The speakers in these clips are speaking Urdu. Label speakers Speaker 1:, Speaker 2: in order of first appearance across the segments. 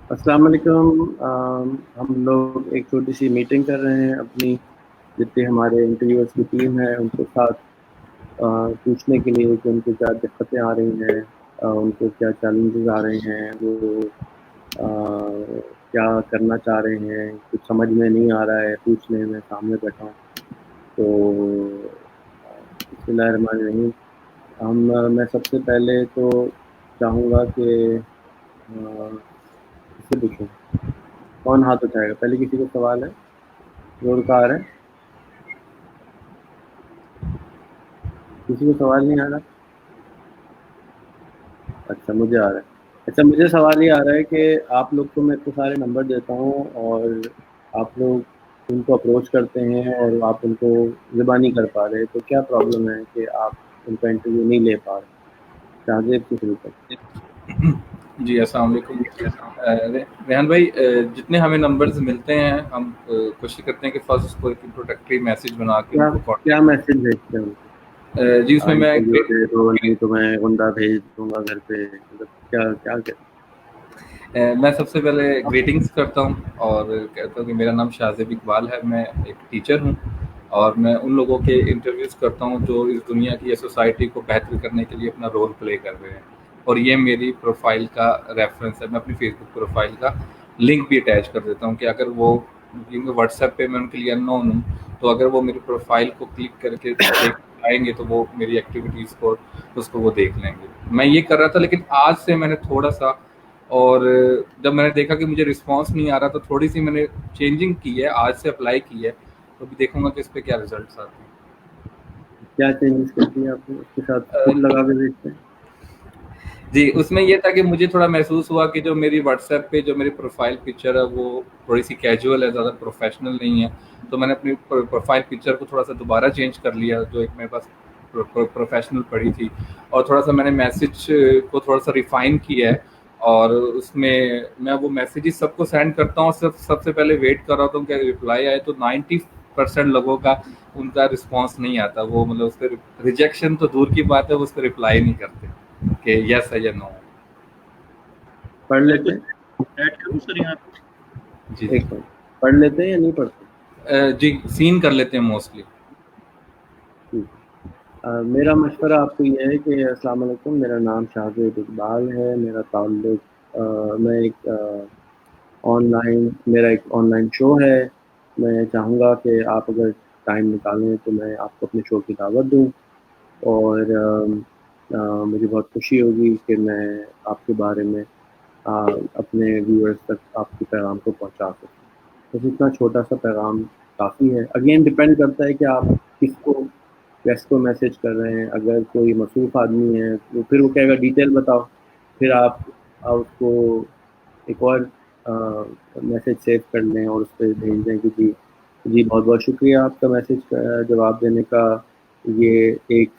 Speaker 1: السلام علیکم. ہم لوگ ایک چھوٹی سی میٹنگ کر رہے ہیں اپنی جتنے ہمارے انٹرویوز کی ٹیم ہے ان کے ساتھ پوچھنے کے لیے کہ ان کو کیا دقتیں آ رہی ہیں, ان کو کیا چیلنجز آ رہے ہیں, وہ کیا کرنا چاہ رہے ہیں. کچھ سمجھ میں نہیں آ رہا ہے, پوچھنے میں سامنے بیٹھا ہوں. تو بسم اللہ الرحمن الرحیم. میں سب سے پہلے تو چاہوں گا کہ کس سے پوچھوں, کون ہاتھ اٹھائے گا؟ پہلے کسی کو سوال ہے جو رکا رہا ہے؟ کسی کو سوال نہیں آ رہا؟ اچھا مجھے آ رہا ہے. اچھا مجھے سوال یہ آ رہا ہے کہ آپ لوگ کو میں اتنے سارے نمبر دیتا ہوں اور آپ لوگ ان کو اپروچ کرتے ہیں اور آپ ان کو ذبح نہیں کر پا رہے, تو کیا پرابلم ہے کہ آپ ان کا انٹرویو نہیں لے پا رہے؟ شاہزیب سے شروع کرتے
Speaker 2: جی السلام علیکم. ریحان بھائی, جتنے ہمیں نمبرز ملتے ہیں ہم کوشش کرتے ہیں کہ فرسٹ اس کو ایک انٹروڈکٹری میسج بنا کے ان کو
Speaker 1: کیا میسج بھیجتے ہیں ان کو؟
Speaker 2: جی اس میں میں
Speaker 1: انٹرویو دے دو, نہیں تو میں گنڈا بھیج دوں گا گھر پہ, مطلب کیا کیا
Speaker 2: میں سب سے پہلے گریٹنگس کرتا ہوں اور کہتا ہوں کہ میرا نام شاہزیب اقبال ہے, میں ایک ٹیچر ہوں اور میں ان لوگوں کے انٹرویوز کرتا ہوں جو اس دنیا کی سوسائٹی کو بہتر کرنے کے لیے اپنا رول پلے کر رہے ہیں. اور یہ میری پروفائل کا ریفرنس ہے, میں اپنی فیس بک پروفائل کا لنک بھی اٹیچ کر دیتا ہوں کہ اگر وہ کیونکہ واٹس ایپ پہ میں ان کے لیے ان نون ہوں, تو اگر وہ میری پروفائل کو کلک کر کے دیکھ آئیں گے تو وہ میری ایکٹیویٹیز کو اس کو وہ دیکھ لیں گے. میں یہ کر رہا تھا لیکن آج سے میں نے تھوڑا سا, اور جب میں نے دیکھا کہ مجھے رسپانس نہیں آ رہا تو تھوڑی سی میں نے چینجنگ کی ہے, آج سے اپلائی کی ہے, تو ابھی دیکھوں گا کہ اس پہ کیا ریزلٹس آتے ہیں.
Speaker 1: کیا چینجز کرتی ہیں آپ نے اس کے ساتھ خود لگا کے بھیجتے ہیں؟
Speaker 2: جی اس میں یہ تھا کہ مجھے تھوڑا محسوس ہوا کہ جو میری واٹس ایپ پہ جو میری پروفائل پکچر ہے وہ تھوڑی سی کیجول ہے, زیادہ پروفیشنل نہیں ہے. تو میں نے اپنی پروفائل پکچر کو تھوڑا سا دوبارہ چینج کر لیا, جو ایک میرے پاس پروفیشنل پڑی تھی, اور تھوڑا سا میں نے میسج کو تھوڑا سا ریفائن کیا ہے. اور اس میں وہ میسیجز سب کو سینڈ کرتا ہوں, سب سے پہلے ویٹ کر رہا ہوں کہ رپلائی آئے. تو 90% لوگوں کا ان کا رسپانس نہیں آتا, وہ مطلب اس پہ ریجیکشن تو دور کی بات ہے, وہ اس پہ رپلائی نہیں کرتے کہ یس ہے یا نو.
Speaker 1: پڑھ
Speaker 3: میں
Speaker 1: لیتے
Speaker 3: کچھ
Speaker 1: ہیں؟
Speaker 3: ایڈ کروں سر یہاں پہ؟
Speaker 2: جی
Speaker 1: ایک منٹ, پڑھ لیتے ہیں یا نہیں پڑھتے؟
Speaker 2: جی سین کر لیتے ہیں موسٹلی.
Speaker 1: ٹھیک ہے. میرا مشورہ آپ کو یہ ہے کہ السلام علیکم, میرا نام شاہزیب اقبال ہے. میرا تعلق میں ایک میرا ایک آن لائن شو ہے. میں چاہوں گا کہ آپ اگر ٹائم نکالیں تو میں آپ کو اپنے شو کی دعوت دوں, اور مجھے بہت خوشی ہوگی کہ میں آپ کے بارے میں اپنے ویورز تک آپ کے پیغام کو پہنچا سکوں. بس اتنا چھوٹا سا پیغام کافی ہے. اگین ڈپینڈ کرتا ہے کہ آپ کس کو کو میسج کر رہے ہیں. اگر کوئی مصروف آدمی ہے تو پھر وہ کہے گا ڈیٹیل بتاؤ, پھر آپ اس کو ایک اور میسج سیو کر لیں اور اس پہ بھیج دیں کہ جی بہت بہت شکریہ آپ کا میسج کا جواب دینے کا. یہ ایک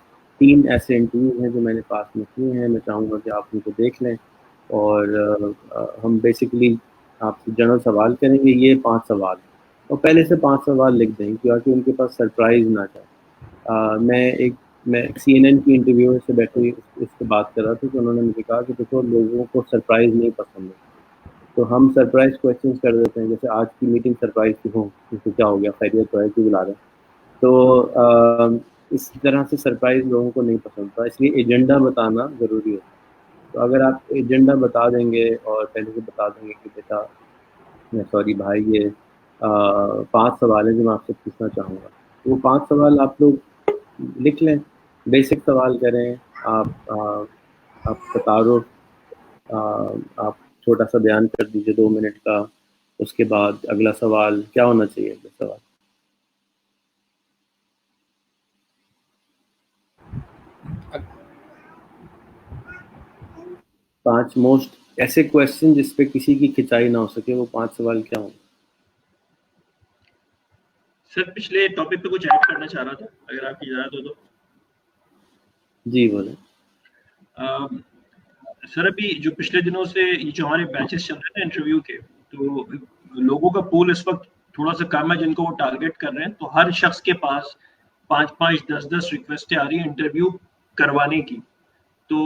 Speaker 1: 3 ایسے انٹرویو ہیں جو میں نے پاس میں کیے ہیں, میں چاہوں گا کہ آپ ان کو دیکھ لیں, اور ہم بیسیکلی آپ سے جنرل سوال کریں گے. یہ 5 سوال ہیں, اور پہلے سے 5 سوال لکھ دیں کیونکہ ان کے پاس سرپرائز نہ جائے. میں CNN کی انٹرویو سے بیٹھے اس سے بات کر رہا تھا کہ انہوں نے مجھے کہا کہ دیکھو لوگوں کو سرپرائز نہیں پسند ہے, تو ہم سرپرائز کویشچنس کر دیتے ہیں. جیسے آج کی میٹنگ سرپرائز کی ہو, اس کو کیا ہو گیا, خیریت تو ہے, کیوں بلا رہے ہیں. تو اس طرح سے سرپرائز لوگوں کو نہیں پسند تھا, اس لیے ایجنڈا بتانا ضروری ہوتا ہے. تو اگر آپ ایجنڈا بتا دیں گے اور پہلے سے بتا دیں گے کہ بیٹا سوری بھائی یہ 5 سوال ہیں جو میں آپ سے پوچھنا چاہوں گا, وہ 5 سوال آپ لوگ لکھ لیں. بیسک سوال کریں آپ کا تعارف, آپ چھوٹا سا بیان کر دیجیے 2 منٹ کا. اس کے بعد اگلا سوال کیا ہونا چاہیے؟ اگلا سوال 5 موسٹ ایسے کویشچن جس پہ کسی کی کھنچائی نہ ہو سکے, وہ 5 سوال کیا ہوں؟
Speaker 3: سر پچھلے ٹاپک پہ کچھ ایڈ کرنا چاہ رہا تھا, اگر آپ کی اجازت ہو تو.
Speaker 1: جی بولیں.
Speaker 3: سر ابھی جو پچھلے دنوں سے یہ جو ہمارے بیچز چل رہے ہیں انٹرویو کے, تو لوگوں کا پول اس وقت تھوڑا سا کم ہے جن کو وہ ٹارگیٹ کر رہے ہیں. تو ہر شخص کے پاس 5 10 ریکویسٹیں آ رہی ہیں انٹرویو کروانے کی. تو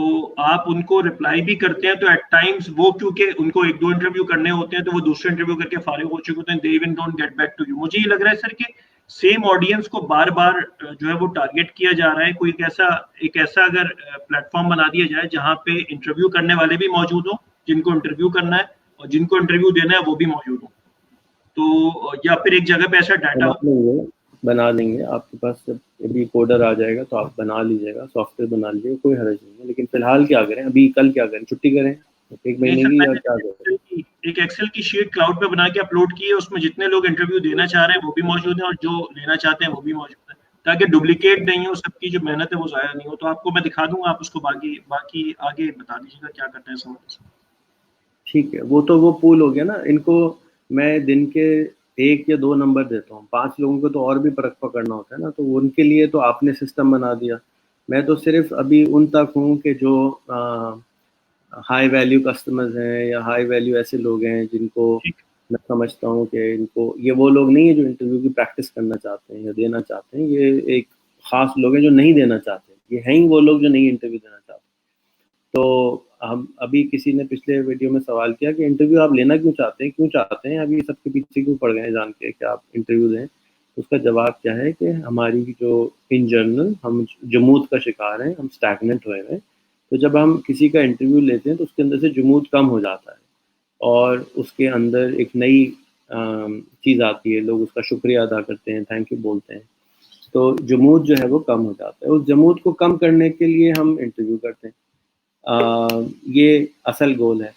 Speaker 3: آپ ان کو رپلائی بھی کرتے ہیں تو ایٹ ٹائمز وہ کیونکہ ان کو 1-2 انٹرویو کرنے ہوتے ہیں تو وہ دوسرے انٹرویو کر کے فارغ ہو چکے ہوتے ہیں, they even don't get back to you. مجھے یہ لگ رہا ہے سر کہ سیم آڈینس کو بار بار جو ہے وہ ٹارگیٹ کیا جا رہا ہے. کوئی ایک ایسا اگر پلیٹ فارم بنا دیا جائے جہاں پہ انٹرویو کرنے والے بھی موجود ہوں جن کو انٹرویو کرنا ہے, اور جن کو انٹرویو دینا ہے وہ بھی موجود ہوں, تو یا پھر ایک جگہ پہ ایسا ڈاٹا
Speaker 1: بنا لیں گے آپ کے پاس. جب ابھی کوڈر آ جائے گا تو آپ بنا لیجیے گا, سافٹ ویئر بنا لیجیے گا, کوئی حرج نہیں ہے. لیکن فی الحال کیا کریں, ابھی کل کیا کریں, چھٹی کریں 1 مہینے کی یا کیا کریں؟
Speaker 3: ایک ایکسل کی شیٹ کلاؤڈ پہ بنا کے اپلوڈ کی ہے, اس میں جتنے لوگ انٹرویو دینا چاہ رہے ہیں وہ بھی موجود ہیں اور جو لینا چاہتے ہیں وہ بھی موجود ہیں, تاکہ ڈپلیکیٹ نہیں ہو, سب کی جو محنت ہے وہ ضائع نہیں ہو. تو آپ کو میں دکھا دوں گا, آپ اس کو باقی آگے بتا دیجیے گا کیا کرنا ہے سمجھ.
Speaker 1: ٹھیک ہے, وہ تو وہ پول ہو گیا نا. ان کو میں دن کے 1 یا 2 نمبر دیتا ہوں, 5 لوگوں کو تو اور بھی پکڑنا ہوتا ہے نا, تو ان کے لیے تو آپ نے سسٹم بنا دیا. میں تو صرف ابھی ان تک ہوں کہ جو ہائی ویلیو کسٹمرز ہیں یا ہائی ویلیو ایسے لوگ ہیں جن کو میں سمجھتا ہوں کہ ان کو, یہ وہ لوگ نہیں ہیں جو انٹرویو کی پریکٹس کرنا چاہتے ہیں یا دینا چاہتے ہیں, یہ ایک خاص لوگ ہیں جو نہیں دینا چاہتے. یہ ہیں ہی وہ لوگ جو نہیں انٹرویو دینا چاہتے. تو ہم ابھی کسی نے پچھلے ویڈیو میں سوال کیا کہ انٹرویو آپ لینا کیوں چاہتے ہیں, ابھی سب کے پیچھے کیوں پڑ گئے ہیں جان کے کہ آپ انٹرویو دیں. اس کا جواب کیا ہے کہ ہماری جو ان جنرل ہم جمود کا شکار ہیں, ہم اسٹیگننٹ ہوئے ہیں. تو جب ہم کسی کا انٹرویو لیتے ہیں تو اس کے اندر سے جمود کم ہو جاتا ہے اور اس کے اندر ایک نئی چیز آتی ہے, لوگ اس کا شکریہ ادا کرتے ہیں, تھینک یو بولتے ہیں. تو جمود جو ہے وہ کم ہو جاتا ہے. اس جمود کو کم کرنے کے لیے ہم انٹرویو کرتے ہیں. یہ اصل گول ہے.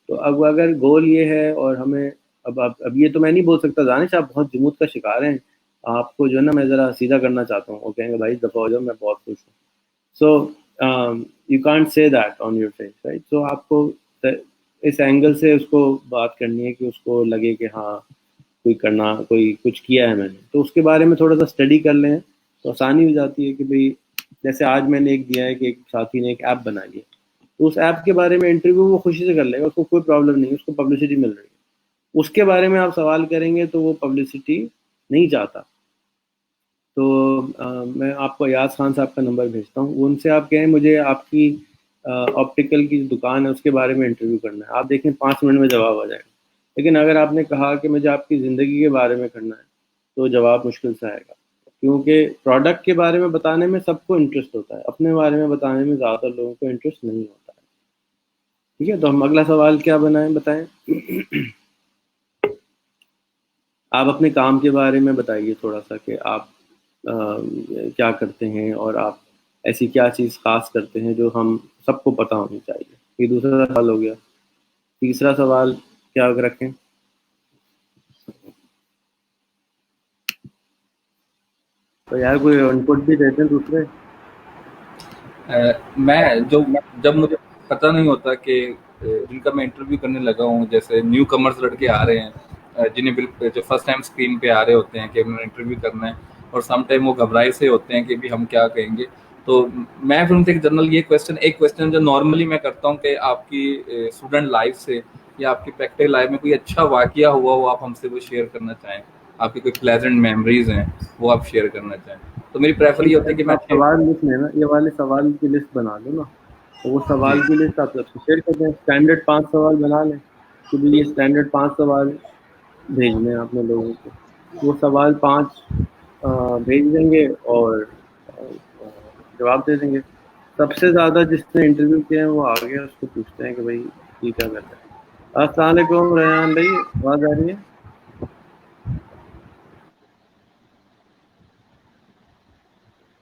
Speaker 1: تو اب اگر گول یہ ہے اور ہمیں اب یہ تو میں نہیں بول سکتا دانش آپ بہت جمود کا شکار ہیں, آپ کو جو ہے نا میں ذرا سیدھا کرنا چاہتا ہوں, وہ کہیں گے بھائی دفعہ ہو جاؤ, میں بہت خوش ہوں. So you can't say that on your face, right. So آپ کو اس اینگل سے اس کو بات کرنی ہے کہ اس کو لگے کہ ہاں کوئی کچھ کیا ہے میں نے, تو اس کے بارے میں تھوڑا سا اسٹڈی کر لیں تو آسانی ہو جاتی ہے. کہ بھئی جیسے آج میں نے ایک دیا ہے کہ ایک ساتھی نے ایک ایپ بنائی ہے, تو اس ایپ کے بارے میں انٹرویو وہ خوشی سے کر لے گا, اس کو کوئی پرابلم نہیں, اس کو پبلسٹی مل رہی ہے. اس کے بارے میں آپ سوال کریں گے تو وہ پبلسٹی نہیں چاہتا. تو میں آپ کو ایاز خان صاحب کا نمبر بھیجتا ہوں, ان سے آپ کہیں مجھے آپ کی آپٹیکل کی دکان ہے اس کے بارے میں انٹرویو کرنا ہے, آپ دیکھیں 5 منٹ میں جواب آ جائے گا. لیکن اگر آپ نے کہا کہ مجھے آپ کی زندگی کے بارے میں کرنا ہے تو جواب مشکل سے آئے گا, کیونکہ پروڈکٹ کے بارے میں بتانے میں سب کو انٹرسٹ ہوتا ہے, اپنے بارے میں بتانے میں زیادہ تر لوگوں کو انٹرسٹ نہیں ہوتا ہے. ٹھیک ہے, تو ہم اگلا سوال کیا بتائیں. آپ اپنے کام کے بارے میں بتائیے تھوڑا سا کہ آپ کیا کرتے ہیں اور آپ ایسی کیا چیز خاص کرتے ہیں جو ہم سب کو پتہ ہونی چاہیے. یہ دوسرا سوال ہو گیا. تیسرا سوال کیا رکھیں, تو یار کوئی ان پٹ بھی دیتے ہیں دوسرے.
Speaker 2: میں جب مجھے پتہ نہیں ہوتا کہ جن کا میں انٹرویو کرنے لگا ہوں, جیسے نیو کمرز لڑکے آ رہے ہیں جنہیں بالکل جو فرسٹ ٹائم اسکرین پہ آ رہے ہوتے ہیں کہ انہوں نے انٹرویو کرنا ہے, اور سم ٹائم وہ گھبرائے سے ہوتے ہیں کہ بھی ہم کیا کہیں گے. تو میں پھر ان سے ایک جنرل ایک کویسچن جو نارملی میں کرتا ہوں کہ آپ کی اسٹوڈنٹ لائف سے یا آپ کی پریکٹیکل لائف میں کوئی اچھا واقعہ ہوا ہو, آپ ہم سے وہ شیئر کرنا چاہیں, آپ کی کوئی پلیزنٹ میموریز ہیں وہ آپ شیئر کرنا چاہیں. تو میری پریفر یہ ہوتی ہے کہ میں
Speaker 1: سوال لکھ لینا, یہ والے سوال کی لسٹ بنا لو نا, تو وہ سوال کی لسٹ آپ شیئر کر دیں. اسٹینڈرڈ 5 سوال بنا لیں کہ بھی یہ اسٹینڈرڈ 5 سوال بھیجنے ہیں آپ نے لوگوں کو. وہ سوال 5 بھیج دیں گے اور جواب دے دیں گے. سب سے زیادہ جس نے انٹرویو کیا ہے وہ آگے اس کو پوچھتے ہیں کہ بھائی یہ کیا کرتا ہے. السلام علیکم ریحان بھائی, آواز آ رہی ہے؟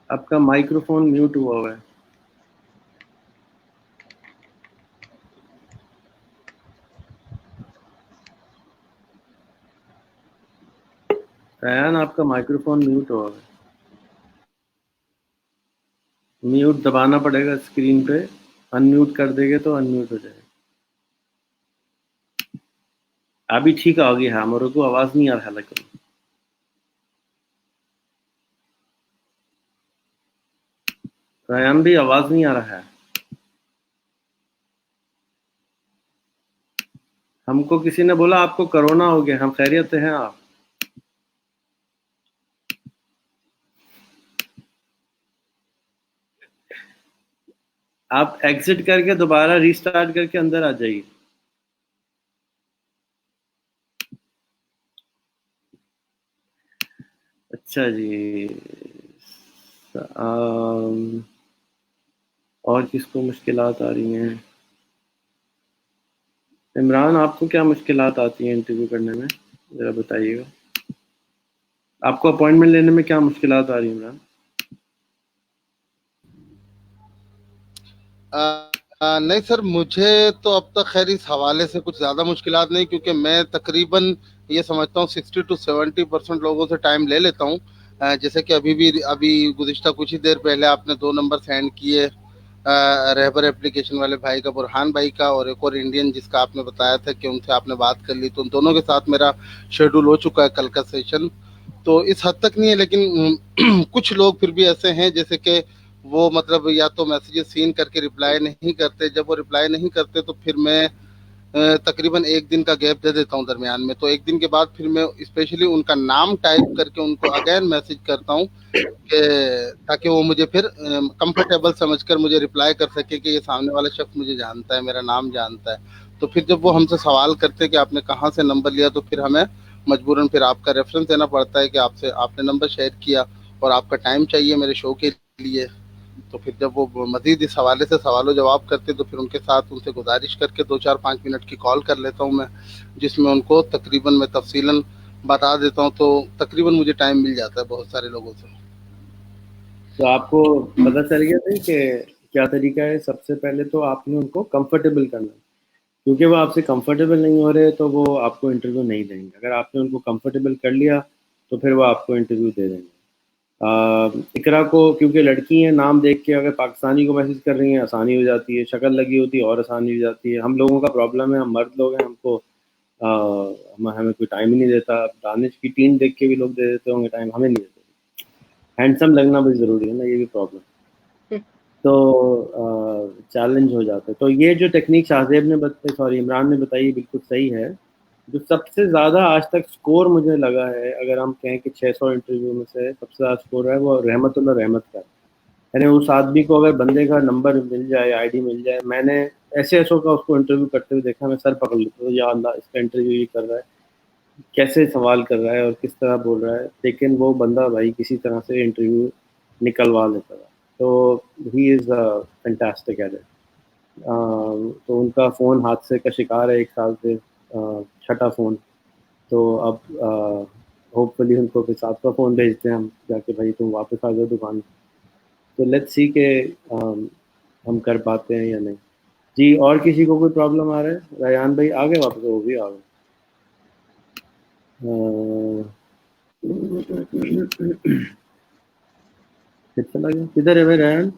Speaker 1: آپ کا مائکرو فون میوٹ ہوا ہوا ہے. ریحان آپ کا مائکرو فون میوٹ ہوا ہوا ہے, میوٹ دبانا پڑے گا اسکرین پہ, ان میوٹ کر دے گے تو ان میوٹ ہو جائے گا. ابھی ٹھیک آ گئی ہے, ہمارے کو آواز نہیں آ رہا لیکن ریحان بھی آواز نہیں آ رہا ہے. ہم کو کسی نے بولا آپ کو کرونا ہو گیا, ہم خیریت سے ہیں آپ؟ آپ ایگزٹ کر کے دوبارہ ریسٹارٹ کر کے اندر آ جائیے. اچھا جی. اور کس کو مشکلات آ رہی ہیں؟ عمران آپ کو کیا مشکلات آتی ہیں انٹرویو کرنے میں ذرا بتائیے گا. آپ کو اپوائنٹمنٹ لینے میں کیا مشکلات آ رہی ہیں عمران؟
Speaker 4: نہیں سر، مجھے تو اب تک خیر اس حوالے سے کچھ زیادہ مشکلات نہیں، کیونکہ میں تقریباً یہ سمجھتا ہوں 60 to 70% لوگوں سے ٹائم لے لیتا ہوں. جیسے کہ ابھی گزشتہ کچھ ہی دیر پہلے آپ نے 2 نمبر سینڈ کیے، رہبر اپلیکیشن والے بھائی کا، برہان بھائی کا، اور ایک اور انڈین جس کا آپ نے بتایا تھا کہ ان سے آپ نے بات کر لی، تو ان دونوں کے ساتھ میرا شیڈول ہو چکا ہے کل کا سیشن. تو اس حد تک نہیں ہے، لیکن کچھ لوگ پھر بھی ایسے ہیں جیسے کہ وہ مطلب یا تو میسیجز سین کر کے رپلائی نہیں کرتے. جب وہ رپلائی نہیں کرتے تو پھر میں تقریباً 1 دن کا گیپ دے دیتا ہوں درمیان میں. تو 1 دن کے بعد پھر میں اسپیشلی ان کا نام ٹائپ کر کے ان کو اگین میسج کرتا ہوں کہ تاکہ وہ مجھے پھر کمفرٹیبل سمجھ کر مجھے رپلائی کر سکے کہ یہ سامنے والا شخص مجھے جانتا ہے، میرا نام جانتا ہے. تو پھر جب وہ ہم سے سوال کرتے کہ آپ نے کہاں سے نمبر لیا، تو پھر ہمیں مجبوراً پھر آپ کا ریفرنس دینا پڑتا ہے کہ آپ نے نمبر شیئر کیا اور آپ کا ٹائم چاہیے میرے شو کے لیے. تو پھر جب وہ مزید اس حوالے سے سوال و جواب کرتے تو پھر ان کے ساتھ ان سے گزارش کر کے 2-4-5 منٹ کی کال کر لیتا ہوں میں، جس میں ان کو تقریباً میں تفصیلاً بتا دیتا ہوں. تو تقریباً مجھے ٹائم مل جاتا ہے بہت سارے لوگوں سے.
Speaker 1: تو آپ کو پتہ چل گیا تھا کہ کیا طریقہ ہے. سب سے پہلے تو آپ نے ان کو کمفرٹیبل کرنا ہے، کیونکہ وہ آپ سے کمفرٹیبل نہیں ہو رہے تو وہ آپ کو انٹرویو نہیں دیں گے. اگر آپ نے ان کو کمفرٹیبل کر لیا تو پھر وہ آپ کو انٹرویو دے دیں گے. اقرا کو کیونکہ لڑکی ہیں، نام دیکھ کے اگر پاکستانی کو میسج کر رہی ہیں آسانی ہو جاتی ہے، شکل لگی ہوتی ہے اور آسانی ہو جاتی ہے. ہم لوگوں کا پرابلم ہے، ہم مرد لوگ ہیں، ہم کو ہمیں کوئی ٹائم ہی نہیں دیتا. دانش کی ٹیم دیکھ کے بھی لوگ دے دیتے ہوں گے ٹائم، ہمیں نہیں دیتے. ہینڈسم لگنا بھی ضروری ہے نا، یہ بھی پرابلم. تو چیلنج ہو جاتا ہے. تو یہ جو ٹیکنیک شاہزیب نے عمران نے بتائی بالکل صحیح ہے. جو سب سے زیادہ آج تک سکور مجھے لگا ہے، اگر ہم کہیں کہ 600 انٹرویو میں سے سب سے زیادہ سکور ہے، وہ رحمت اللہ رحمت کا ہے. یعنی اس آدمی کو اگر بندے کا نمبر مل جائے، آئی ڈی مل جائے، میں نے ایسے کا اس کو انٹرویو کرتے ہوئے دیکھا، میں سر پکڑ لیتا ہوں، یا اللہ اس کا انٹرویو یہ کر رہا ہے، کیسے سوال کر رہا ہے اور کس طرح بول رہا ہے. لیکن وہ بندہ بھائی کسی طرح سے انٹرویو نکلوا لیتا ہے. تو ہی از فینٹاسٹک ایٹ اٹ. تو ان کا فون حادثے کا شکار ہے 1 سال سے، 6واں فون. تو اب ہوپ فلی ان کو پھر 7واں فون بھیجتے ہیں ہم جا کے، بھائی تم واپس آ جاؤ دکان. تو لیٹس سی کہ ہم کر پاتے ہیں یا نہیں. جی اور کسی کو کوئی پرابلم آ رہا ہے؟ ریان بھائی آ گئے واپس؟ وہ بھی آ گئے. چلا گیا کدھر ہے بھائی ریان؟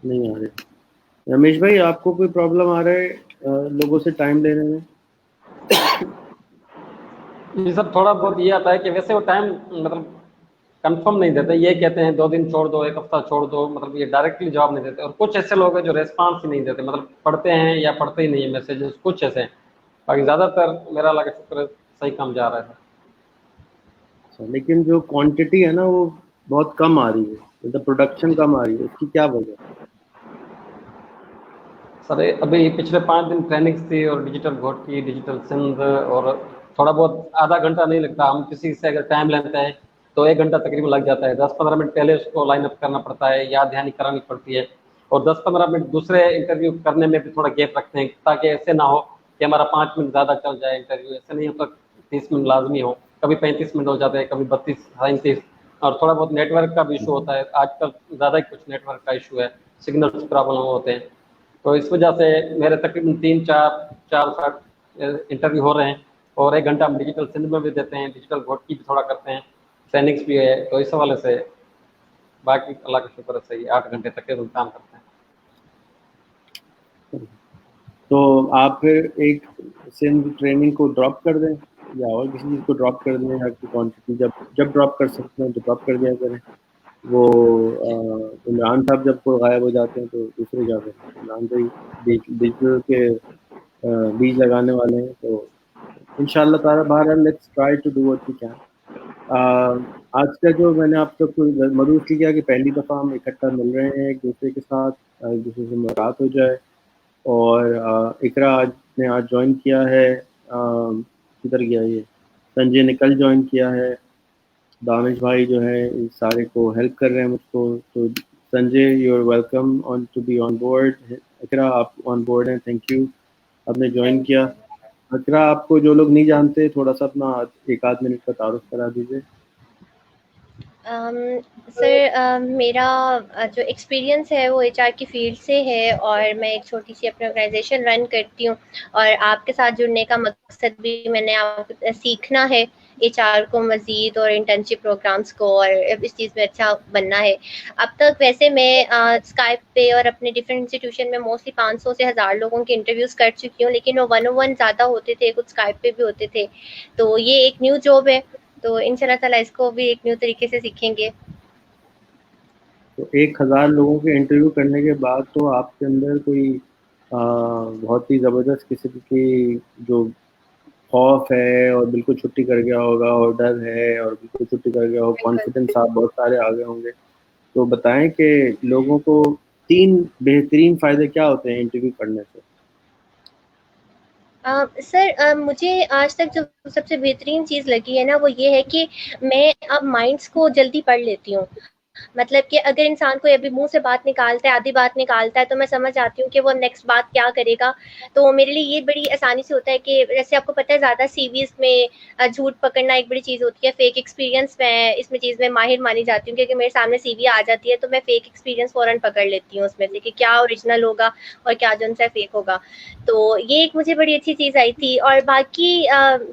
Speaker 1: نہیں آ رہے. رمیش بھائی آپ کو کوئی پرابلم آ رہا ہے لوگوں سے ٹائم لینے میں؟
Speaker 5: جی سر، تھوڑا بہت یہ آتا ہے کہ ویسے وہ ٹائم مطلب کنفرم نہیں دیتے. یہ کہتے ہیں 2 دن چھوڑ دو، 1 ہفتہ چھوڑ دو، مطلب یہ ڈائریکٹلی جواب نہیں دیتے. اور کچھ ایسے لوگ ہیں جو ریسپانس ہی نہیں دیتے، مطلب پڑھتے ہیں یا پڑھتے ہی نہیں ہیں میسیجز. کچھ ایسے ہیں، باقی زیادہ تر میرا اللہ کا شکر ہے صحیح کام جا رہا ہے.
Speaker 1: لیکن جو کوانٹٹی ہے نا وہ بہت کم آ رہی ہے، مطلب پروڈکشن کم آ رہی ہے. اس کی کیا وجہ؟
Speaker 5: سر ابھی پچھلے 5 دن ٹریننگس تھی، اور ڈیجیٹل گھوٹ کی، ڈیجیٹل سندھ، اور تھوڑا بہت آدھا گھنٹہ نہیں لگتا. ہم کسی سے اگر ٹائم لیتے ہیں تو 1 گھنٹہ تقریباً لگ جاتا ہے. 10-15 منٹ پہلے اس کو لائن اپ کرنا پڑتا ہے، یاد دہانی کرانی پڑتی ہے، اور 10-15 منٹ دوسرے انٹرویو کرنے میں بھی تھوڑا گیپ رکھتے ہیں تاکہ ایسے نہ ہو کہ ہمارا 5 منٹ زیادہ چل جائے انٹرویو. ایسے نہیں ہوتا 30 منٹ لازمی ہو، کبھی 35 منٹ ہو جاتے ہیں، کبھی 32-37. اور تھوڑا بہت نیٹ ورک کا بھی ایشو ہوتا ہے. آج کل زیادہ ہی کچھ نیٹ ورک کا ایشو ہے، سگنل پرابلم ہوتے ہیں. تو اس وجہ سے میرے تقریباً 3-4 انٹرویو ہو رہے ہیں، اور 1 گھنٹہ ہم ڈیجیٹل سندھ میں بھی دیتے ہیں، ڈیجیٹل گھوٹ کی بھی تھوڑا کرتے ہیں، ٹریننگس بھی ہے. تو اس حوالے سے باقی اللہ کا شکر ہے صحیح 8 گھنٹے تقریباً کام کرتے ہیں.
Speaker 1: تو آپ پھر ایک سندھ ٹریننگ کو ڈراپ کر دیں یا اور کسی چیز کو ڈراپ کر دیں، یا کی کوانٹٹی جب ڈراپ کر سکتے ہیں تو ڈراپ کر دیا کریں. وہ عمران صاحب جب کو غائب ہو جاتے ہیں تو دوسرے جا کر عمران بھائی ڈیجیٹل کے بیج لگانے والے ہیں. تو ان شاء اللہ تعالیٰ بہرحال let's try to do what we can. آج کا جو میں نے آپ سب کو مدعو اس لیے کیا کہ پہلی دفعہ ہم اکٹھا مل رہے ہیں ایک دوسرے کے ساتھ، ایک دوسرے سے ملاقات ہو جائے. اور اقرا آج جوائن کیا ہے، کدھر گیا یہ، سنجے نے کل جوائن کیا ہے، دانش بھائی جو ہے اس سارے کو ہیلپ کر رہے ہیں مجھ کو. تو Sanjay you are welcome on to be on board. Iqra آپ آن بورڈ ہیں، تھینک یو آپ نے جوائن کیا. اقرا آپ کو جو لوگ نہیں جانتے تھوڑا سا اپنا ایک آدھ منٹ کا تعارف کرا دیجیے.
Speaker 6: سر میرا جو ایکسپیرینس ہے وہ ایچ آر کی فیلڈ سے ہے، اور میں ایک چھوٹی سی اپنی آرگنائزیشن رن کرتی ہوں، اور آپ کے ساتھ جڑنے کا مقصد بھی میں نے آپ سیکھنا ہے ایچ آر کو مزید، اور انٹرنشپ پروگرامس کو، اور اس چیز میں اچھا بننا ہے. اب تک ویسے میں اسکائپ پہ اور اپنے ڈفرینٹ انسٹیٹیوشن میں موسٹلی 500 سے 1000 لوگوں کے انٹرویوز کر چکی ہوں، لیکن وہ 101 زیادہ ہوتے تھے، کچھ اسکائپ پہ بھی ہوتے تھے. تو یہ ایک نیو جاب ہے، تو ان شاء اللہ تعالیٰ اس کو بھی ایک نیو طریقے سے سیکھیں گے.
Speaker 1: تو 1000 لوگوں کے انٹرویو کرنے کے بعد تو آپ کے اندر کوئی بہت ہی زبردست قسم کی جو خوف ہے اور بالکل چھٹی کر گیا ہوگا، اور ڈر ہے اور بالکل چھٹی کر گیا ہوگا، کانفیڈنس آپ بہت سارے آگے ہوں گے. تو بتائیں کہ لوگوں کو 3 بہترین فائدے کیا ہوتے ہیں انٹرویو کرنے سے؟
Speaker 6: سر مجھے آج تک جو سب سے بہترین چیز لگی ہے نا وہ یہ ہے کہ میں اب مائنڈس کو جلدی پڑھ لیتی ہوں. مطلب کہ اگر انسان کو ابھی منہ سے بات نکالتا ہے، آدھی بات نکالتا ہے، تو میں سمجھ جاتی ہوں کہ وہ نیکسٹ بات کیا کرے گا. تو میرے لیے یہ بڑی آسانی سے ہوتا ہے کہ جیسے آپ کو پتہ ہے زیادہ سی ویز میں جھوٹ پکڑنا ایک بڑی چیز ہوتی ہے. فیک ایکسپیرینس میں اس میں چیز میں ماہر مانی جاتی ہوں، کیونکہ میرے سامنے سی وی آ جاتی ہے تو میں فیک ایکسپیرینس فوراً پکڑ لیتی ہوں اس میں سے کہ کیا اوریجنل ہوگا اور کیا جو ان سے فیک ہوگا. تو یہ ایک مجھے بڑی اچھی چیز آئی تھی. اور باقی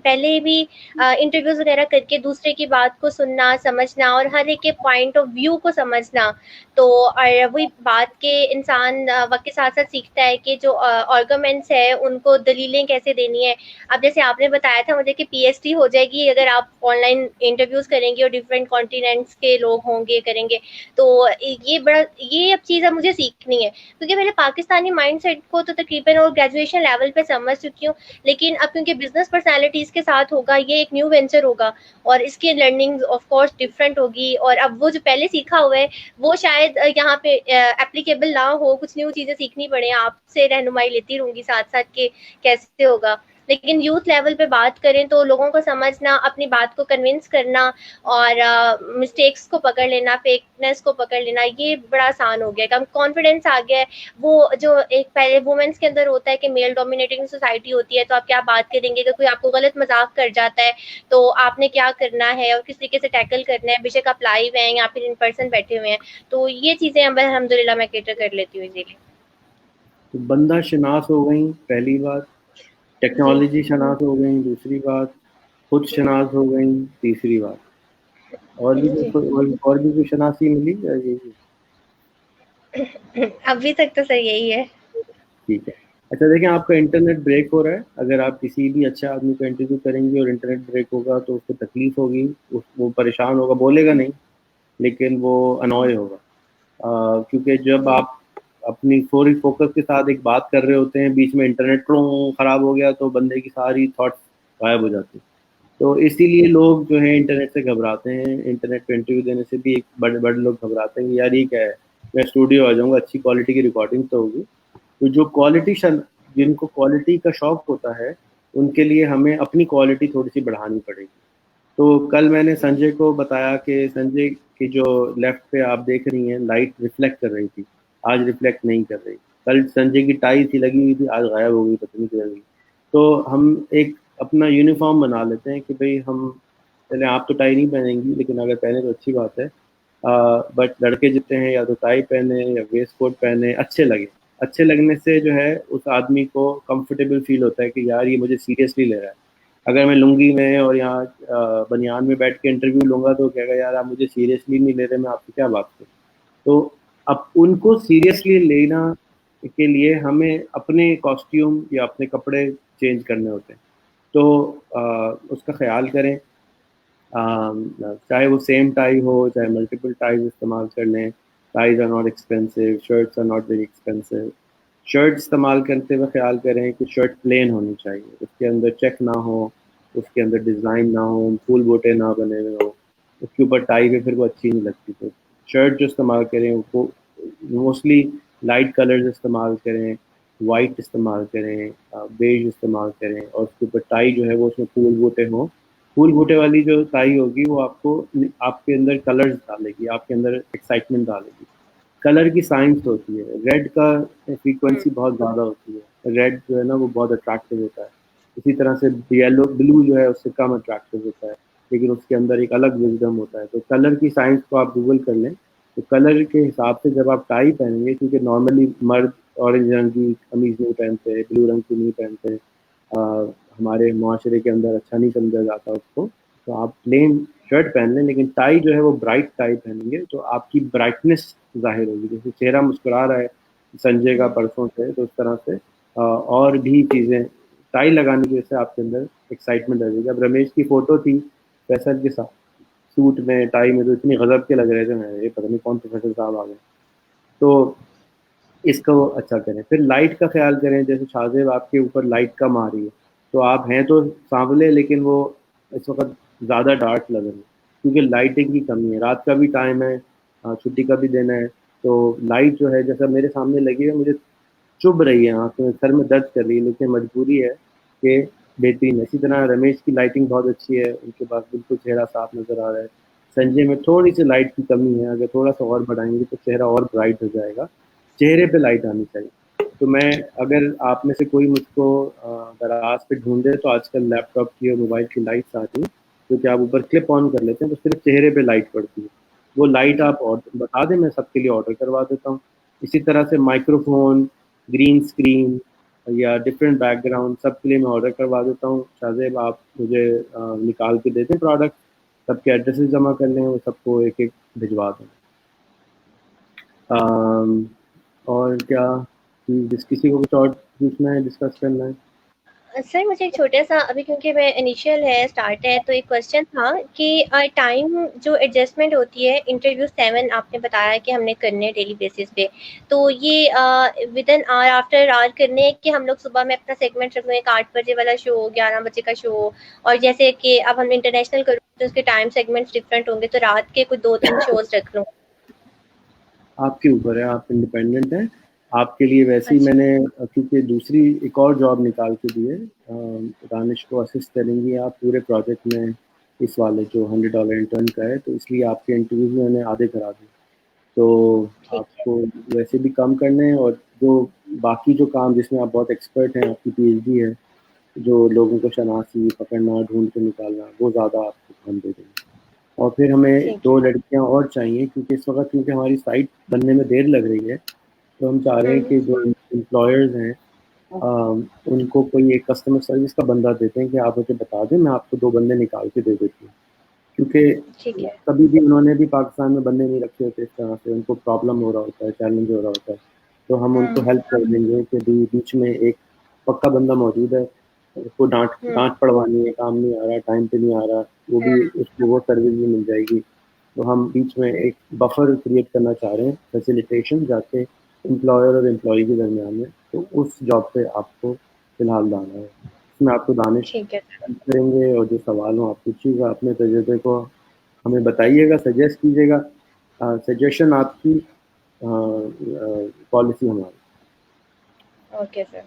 Speaker 6: پہلے بھی انٹرویوز وغیرہ کر کے دوسرے کی بات کو سننا، سمجھنا، اور ہر ایک کے پوائنٹ آف ویو کو سمجھنا. تو اور وہی بات کے انسان وقت کے ساتھ ساتھ سیکھتا ہے کہ جو آرگومنٹس ہے ان کو دلیلیں کیسے دینی ہے. اب جیسے آپ نے بتایا تھا مجھے کہ پی ایچ ڈی ہو جائے گی اگر آپ آن لائن انٹرویوز کریں گے اور ڈفرینٹ کانٹیننٹس کے لوگ ہوں گے کریں گے. تو یہ اب چیز اب مجھے سیکھنی ہے، کیونکہ میں نے پاکستانی مائنڈ سیٹ کو تو تقریباً اور گریجویشن لیول پہ سمجھ چکی ہوں، لیکن اب کیونکہ بزنس پرسنالٹیز کے ساتھ ہوگا، یہ ایک نیو وینچر ہوگا اور اس کی لرننگ آف کورس ڈفرینٹ ہوگی. اور اب وہ جو پہلے سیکھا ہوا ہے وہ شاید یہاں پہ اپلیکیبل نہ ہو، کچھ نیو چیزیں سیکھنی پڑیں. آپ سے رہنمائی لیتی رہوں گی ساتھ ساتھ کہ کیسے ہوگا. لیکن یوتھ لیول پہ بات کریں تو لوگوں کو سمجھنا، اپنی بات کو کنونس کرنا، اور مسٹیکس کو پکڑ لینا، فیکنس کو پکڑ لینا، یہ بڑا آسان ہو گیا ہے. کانفیڈینس آ گیا ہے. وہ جو ایک پہلے وومنس کے اندر ہوتا ہے کہ میل ڈومینیٹنگ سوسائٹی ہوتی ہے تو آپ کیا بات کریں گے، کہ کوئی آپ کو غلط مذاق کر جاتا ہے تو آپ نے کیا کرنا ہے اور کس طریقے سے ٹیکل کرنا ہے، بے شک آپ لائیو ہیں یا پھر ان پرسن بیٹھے ہوئے ہیں. تو یہ چیزیں اب الحمدللہ میں کیٹر کر لیتی ہوں ایزیلی.
Speaker 1: تو بندہ شناس ہو گئی پہلی بات، ٹیکنالوجی شناس ہو گئی دوسری بات، خود شناس ہو گئی تیسری بات، اور بھی
Speaker 6: جی
Speaker 1: کوئی شناسی ملی یا یہی؟
Speaker 6: ابھی تک تو سر یہی ہے.
Speaker 1: ٹھیک ہے. اچھا دیکھیں آپ کا انٹرنیٹ بریک ہو رہا ہے، اگر آپ کسی بھی اچھے آدمی کو انٹرویو کریں گے اور انٹرنیٹ بریک ہوگا تو اس کو تکلیف ہوگی، وہ پریشان ہوگا، بولے گا نہیں لیکن وہ انوائے ہوگا. کیونکہ جب آپ اپنی فوری فوکس کے ساتھ ایک بات کر رہے ہوتے ہیں، بیچ میں انٹرنیٹ خراب ہو گیا تو بندے کی ساری تھاٹس غائب ہو جاتی ہیں. تو اسی لیے لوگ جو ہیں انٹرنیٹ سے گھبراتے ہیں. انٹرنیٹ پہ انٹرویو دینے سے بھی ایک بڑے بڑے لوگ گھبراتے ہیں کہ یار یہ کیا ہے، میں اسٹوڈیو آ جاؤں گا، اچھی کوالٹی کی ریکارڈنگ تو ہوگی. تو جو جن کو کوالٹی کا شوق ہوتا ہے ان کے لیے ہمیں اپنی کوالٹی تھوڑی سی بڑھانی پڑے گی. تو کل میں نے سنجے کو بتایا کہ سنجے کی جو لیفٹ پہ آپ دیکھ رہی ہیں لائٹ ریفلیکٹ کر رہی تھی، آج ریفلیکٹ نہیں کر رہی. کل سنجے کی ٹائی تھی لگی ہوئی تھی، آج غائب ہو گئی، پتہ نہیں کدھر گئی. تو ہم ایک اپنا یونیفارم بنا لیتے ہیں کہ بھئی ہم چلے آپ تو ٹائی نہیں پہنیں گی لیکن اگر پہنے تو اچھی بات ہے، بٹ لڑکے جتنے ہیں یا تو ٹائی پہنے یا ویسٹ کوٹ پہنے، اچھے لگے. اچھے لگنے سے جو ہے اس آدمی کو کمفرٹیبل فیل ہوتا ہے کہ یار یہ مجھے سیریسلی لے رہا ہے. اگر میں لنگی میں اور یہاں بنیان میں بیٹھ کے انٹرویو لوں گا تو کہے گا یار آپ مجھے سیریسلی نہیں لے رہے، میں آپ سے کیا بات کروں. تو اب ان کو سیریسلی لینا کے لیے ہمیں اپنے کاسٹیوم یا اپنے کپڑے چینج کرنے ہوتے ہیں. تو اس کا خیال کریں، چاہے وہ سیم ٹائی ہو چاہے ملٹیپل ٹائز استعمال کر لیں. Ties are not expensive, shirts are not very expensive. Shirt استعمال کرتے ہوئے خیال کریں کہ شرٹ پلین ہونی چاہیے، اس کے اندر چیک نہ ہو، اس کے اندر ڈیزائن نہ ہو، پھول بوٹے نہ بنے ہوئے ہو. اس کے اوپر ٹائی پہ پھر وہ اچھی نہیں لگتی. تو شرٹ جو استعمال کریں وہ موسٹلی لائٹ کلرز استعمال کریں, وائٹ استعمال کریں, بیج استعمال کریں, اور اس کے اوپر ٹائی جو ہے وہ اس میں پھول بوٹے ہوں. پھول بوٹے والی جو ٹائی ہوگی وہ آپ کو آپ کے اندر کلرز ڈالے گی, آپ کے اندر ایکسائٹمنٹ ڈالے گی. کلر کی سائنس ہوتی ہے. ریڈ کا فریکوینسی بہت زیادہ ہوتی ہے, ریڈ جو ہے نا وہ بہت اٹریکٹیو ہوتا ہے. اسی طرح سے یلو بلو جو ہے اس سے کم اٹریکٹیو ہوتا ہے, لیکن اس کے اندر ایک الگ وزڈم ہوتا ہے. تو کلر کی سائنس کو آپ گوگل کر لیں. تو کلر کے حساب سے جب آپ ٹائی پہنیں گے, کیونکہ نارملی مرد اورنج رنگ کی قمیض نہیں پہنتے, بلو رنگ کی نہیں پہنتے, ہمارے معاشرے کے اندر اچھا نہیں سمجھا جاتا اس کو, تو آپ پلین شرٹ پہن لیں, لیکن ٹائی جو ہے وہ برائٹ ٹائی پہنیں گے تو آپ کی برائٹنس ظاہر ہوگی. جیسے چہرہ مسکرا رہا ہے سنجے کا پرسوں سے, تو اس طرح سے اور بھی چیزیں ٹائی لگانے کی وجہ سے آپ کے اندر ایکسائٹمنٹ آ جائے گی. اب رمیش کی فوٹو تھی فیصل کے ساتھ سوٹ میں ٹائی میں, تو اتنی غضب کے لگ رہے تھے, میں یہ پتہ نہیں کون پروفیسر صاحب آ گئے. تو اس کو اچھا کریں. پھر لائٹ کا خیال کریں, جیسے شاہزیب آپ کے اوپر لائٹ کم آ رہی ہے, تو آپ ہیں تو سانولے لیکن وہ اس وقت زیادہ ڈارک لگ رہے ہیں کیونکہ لائٹنگ کی کمی ہے. رات کا بھی ٹائم ہے, چھٹی کا بھی دن ہے, تو لائٹ جو ہے جیسا میرے سامنے لگی ہے مجھے چبھ رہی ہے, آنکھ میں سر میں درد کر رہی ہے, لیکن مجبوری ہے کہ بہترین ہے. اسی طرح رمیش کی لائٹنگ بہت اچھی ہے, ان کے پاس بالکل چہرہ صاف نظر آ رہا ہے. سنجے میں تھوڑی سی لائٹ کی کمی ہے, اگر تھوڑا سا اور بڑھائیں گے تو چہرہ اور برائٹ ہو جائے گا. چہرے پہ لائٹ آنی چاہیے. تو میں اگر آپ میں سے کوئی مجھ کو دراز پہ ڈھونڈے تو آج کل لیپ ٹاپ کی اور موبائل کی لائٹس آتی ہیں جو کہ آپ اوپر کلپ آن کر لیتے ہیں, تو صرف چہرے پہ لائٹ پڑتی ہے. وہ لائٹ آپ بتا دیں, میں سب کے لیے آرڈر کروا دیتا ہوں. اسی طرح سے مائکرو فون, گرین اسکرین یا ڈفرینٹ بیک گراؤنڈ سب کے لیے میں آرڈر کروا دیتا ہوں. شاہزیب آپ مجھے نکال کے دے دیں پروڈکٹ, سب کے ایڈریسز جمع کر لیں, وہ سب کو ایک ایک بھجوا دیں. اور کیا جس کسی کو کچھ اور پوچھنا ہے, ڈسکس کرنا ہے؟
Speaker 6: سر مجھے ایک چھوٹا سا ابھی کیونکہ میں انیشیل ہے اسٹارٹ ہے تو ایک کوشچن تھا کہ ٹائم جو ایڈجسٹمنٹ ہوتی ہے انٹرویو 7 آپ نے بتایا کہ ہم نے کرنے ڈیلی بیسس پہ, تو یہ ود این آور آفٹر آور کرنے کہ ہم لوگ صبح میں اپنا سیگمنٹ رکھ لیں, ایک 8 بجے والا شو, 11 بجے کا شو, اور جیسے کہ اب ہم انٹرنیشنل کروں تو اس کے ٹائم سیگمنٹس ڈفرینٹ ہوں گے, تو رات کے کچھ 2-3 شوز رکھ لوں.
Speaker 1: آپ کے اوپر ہے, آپ انڈیپینڈنٹ ہیں. آپ کے لیے ویسے ہی میں نے کیونکہ دوسری ایک اور جاب نکال کے دی ہے, دانش کو اسسٹ کریں گی آپ پورے پروجیکٹ میں اس والے جو $100 انٹرن کا ہے, تو اس لیے آپ کے انٹرویوز میں نے آدھے کرا دی. تو آپ کو ویسے بھی کم کرنے ہیں, اور جو باقی جو کام جس میں آپ بہت ایکسپرٹ ہیں, آپ کی PhD ہے, جو لوگوں کو شناسی پکڑنا ڈھونڈ کے نکالنا, وہ زیادہ آپ کو کام دے دیں گے. اور پھر ہمیں 2 لڑکیاں اور چاہیے کیونکہ اس وقت کیونکہ ہماری سائٹ بننے میں دیر لگ رہی ہے, تو ہم چاہ رہے ہیں کہ جو امپلائرز ہیں ان کو کوئی ایک کسٹمر سروس کا بندہ دیتے ہیں کہ آپ مجھے بتا دیں, میں آپ کو 2 بندے نکال کے دے دیتی ہوں. کیونکہ کبھی بھی انہوں نے بھی پاکستان میں بندے نہیں رکھے ہوتے اس طرح سے, ان کو پرابلم ہو رہا ہوتا ہے, چیلنج ہو رہا ہوتا ہے, تو ہم ان کو ہیلپ کر دیں گے کہ بیچ میں ایک پکا بندہ موجود ہے, اس کو ڈانٹ پڑوانی ہے, کام نہیں آ رہا, ٹائم پہ نہیں آ رہا, وہ بھی اس کو وہ سروس بھی مل جائے گی. تو ہم بیچ میں ایک بفر کریٹ کرنا چاہ رہے ہیں, فیسیلیٹیشن, جا کے امپلائر اور امپلائی کے درمیان میں. تو اس جاب پہ آپ کو فی الحال لانا ہے. اس میں آپ کو دانش کریں گے, اور جو سوال ہوں آپ پوچھیے گا, اپنے تجربے کو ہمیں بتائیے گا, سجیسٹ کیجیے گا. سجیشن آپ کی پالیسی ہماری.
Speaker 6: Okay sir.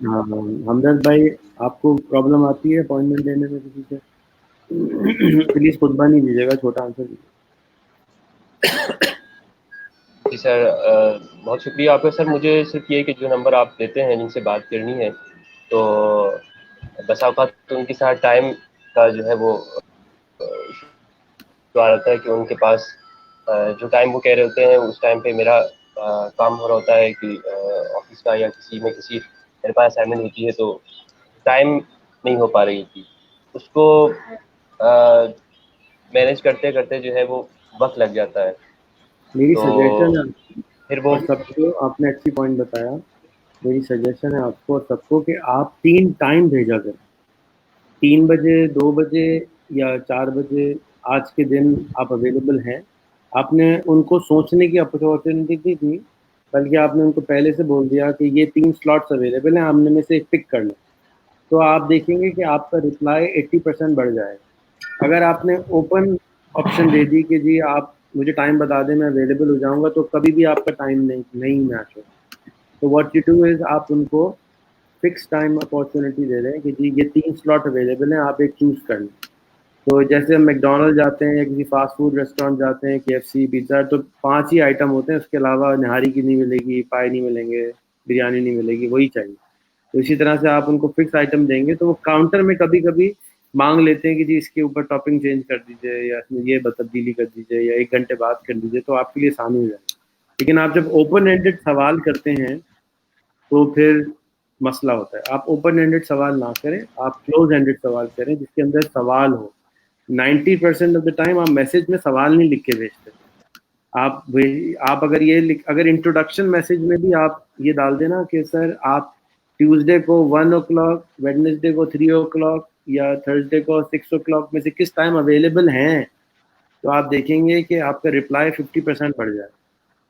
Speaker 1: ہمدرد بھائی, آپ کو پرابلم آتی ہے اپوائنٹمنٹ لینے میں کسی سے؟ پلیز خطبہ نہیں دیجیے گا, چھوٹا آنسر دیجیے.
Speaker 7: جی سر, بہت شکریہ آپ کا. سر مجھے صرف یہ کہ جو نمبر آپ دیتے ہیں جن سے بات کرنی ہے, تو بس اوقات تو ان کے ساتھ ٹائم کا جو ہے وہ رہتا ہے کہ ان کے پاس جو ٹائم وہ کہہ رہے ہوتے ہیں اس ٹائم پہ میرا کام ہو رہا ہوتا ہے کہ آفس کا یا کسی میرے پاس اسائنمنٹ ہوتی ہے, تو ٹائم نہیں ہو پا رہی تھی. اس کو مینیج کرتے کرتے جو ہے وہ وقت لگ جاتا ہے.
Speaker 1: میری
Speaker 7: تو
Speaker 1: سجیشن ہے
Speaker 7: پھر وہ
Speaker 1: اور سب کو, آپ نے اچھی پوائنٹ بتایا, میری سجیشن ہے آپ کو اور سب کو کہ آپ 3 ٹائم بھیجا کریں, 3 بجے, 2 بجے یا 4 بجے آج کے دن آپ اویلیبل ہیں. آپ نے ان کو سوچنے کی اپرچونیٹی نہیں دی, بلکہ آپ نے ان کو پہلے سے بول دیا کہ یہ 3 سلاٹس اویلیبل ہیں, آپ نے میں سے ایک پک کر لیں. تو آپ دیکھیں گے کہ آپ کا رپلائی 80% بڑھ جائے گا. اگر آپ نے اوپن آپشن دے دی کہ جی آپ مجھے ٹائم بتا دیں میں اویلیبل ہو جاؤں گا, تو کبھی بھی آپ کا ٹائم نہیں میچ ہو. تو واٹ یو ڈو از آپ ان کو فکس ٹائم اپارچونیٹی دے رہے ہیں کہ جی یہ 3 سلاٹ اویلیبل ہیں, آپ ایک چوز کر لیں. تو جیسے ہم میکڈونلڈ جاتے ہیں یا کسی فاسٹ فوڈ ریسٹورینٹ جاتے ہیں, KFC, پیزا, تو 5 ہی آئٹم ہوتے ہیں, اس کے علاوہ نہاری کی نہیں ملے گی, پائے نہیں ملیں گے, بریانی نہیں ملے گی, وہی چاہیے. تو اسی طرح سے آپ ان کو فکس آئٹم دیں گے تو وہ کاؤنٹر میں کبھی کبھی مانگ لیتے ہیں کہ جی اس کے اوپر ٹاپنگ چینج کر دیجیے, یا اس میں یہ تبدیلی کر دیجیے, یا 1 گھنٹے بعد کر دیجیے, تو آپ کے لیے آسانی ہو جائے. لیکن آپ جب اوپن اینڈڈ سوال کرتے ہیں تو پھر مسئلہ ہوتا ہے. آپ اوپن اینڈڈ سوال نہ کریں, آپ کلوز اینڈڈ سوال کریں جس کے اندر سوال ہو. 90% آف دا ٹائم آپ میسج میں سوال نہیں لکھ کے بھیجتے. آپ اگر انٹروڈکشن میسج میں بھی آپ یہ ڈال دینا کہ سر آپ ٹیوزڈے کو 1 o'clock, ویڈنسڈے کو 3 o'clock, یا تھرسڈے کو 6 o'clock میں سے کس ٹائم اویلیبل ہیں, تو آپ دیکھیں گے کہ آپ کا رپلائی 50% بڑھ جائے.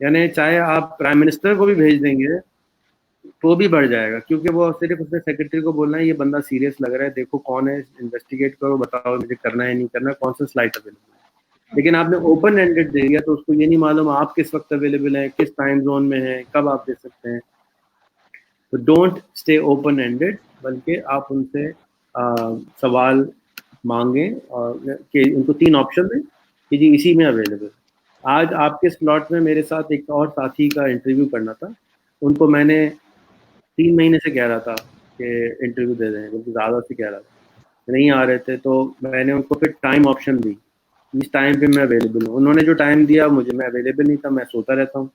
Speaker 1: یعنی چاہے آپ پرائم منسٹر کو بھی بھیج دیں گے تو بھی بڑھ جائے گا, کیونکہ وہ صرف اس نے سیکرٹری کو بولنا ہے یہ بندہ سیریس لگ رہا ہے, دیکھو کون ہے, انویسٹیگیٹ کرو, بتاؤ مجھے کرنا ہے نہیں کرنا, کون سا سلائٹ اویلیبل ہے. لیکن آپ نے اوپن اینڈڈ دے دیا تو اس کو یہ نہیں معلوم آپ کس وقت اویلیبل ہیں, کس ٹائم زون میں ہیں, کب آپ دے سکتے ہیں. تو ڈونٹ اسٹے اوپن اینڈڈ, بلکہ آپ ان سے سوال مانگیں اور کہ ان کو 3 آپشن دیں کہ جی اسی میں اویلیبل. آج آپ کے سلاٹ میں میرے ساتھ ایک اور ساتھی کا انٹرویو کرنا تھا, ان کو میں نے 3 مہینے سے کہہ رہا تھا کہ انٹرویو دے دیں, بلکہ زیادہ سے کہہ رہا تھا, نہیں آ رہے تھے. تو میں نے ان کو پھر ٹائم آپشن دی, اس ٹائم پہ میں اویلیبل ہوں. انہوں نے جو ٹائم دیا میں اویلیبل نہیں تھا, میں سوتا رہتا ہوں,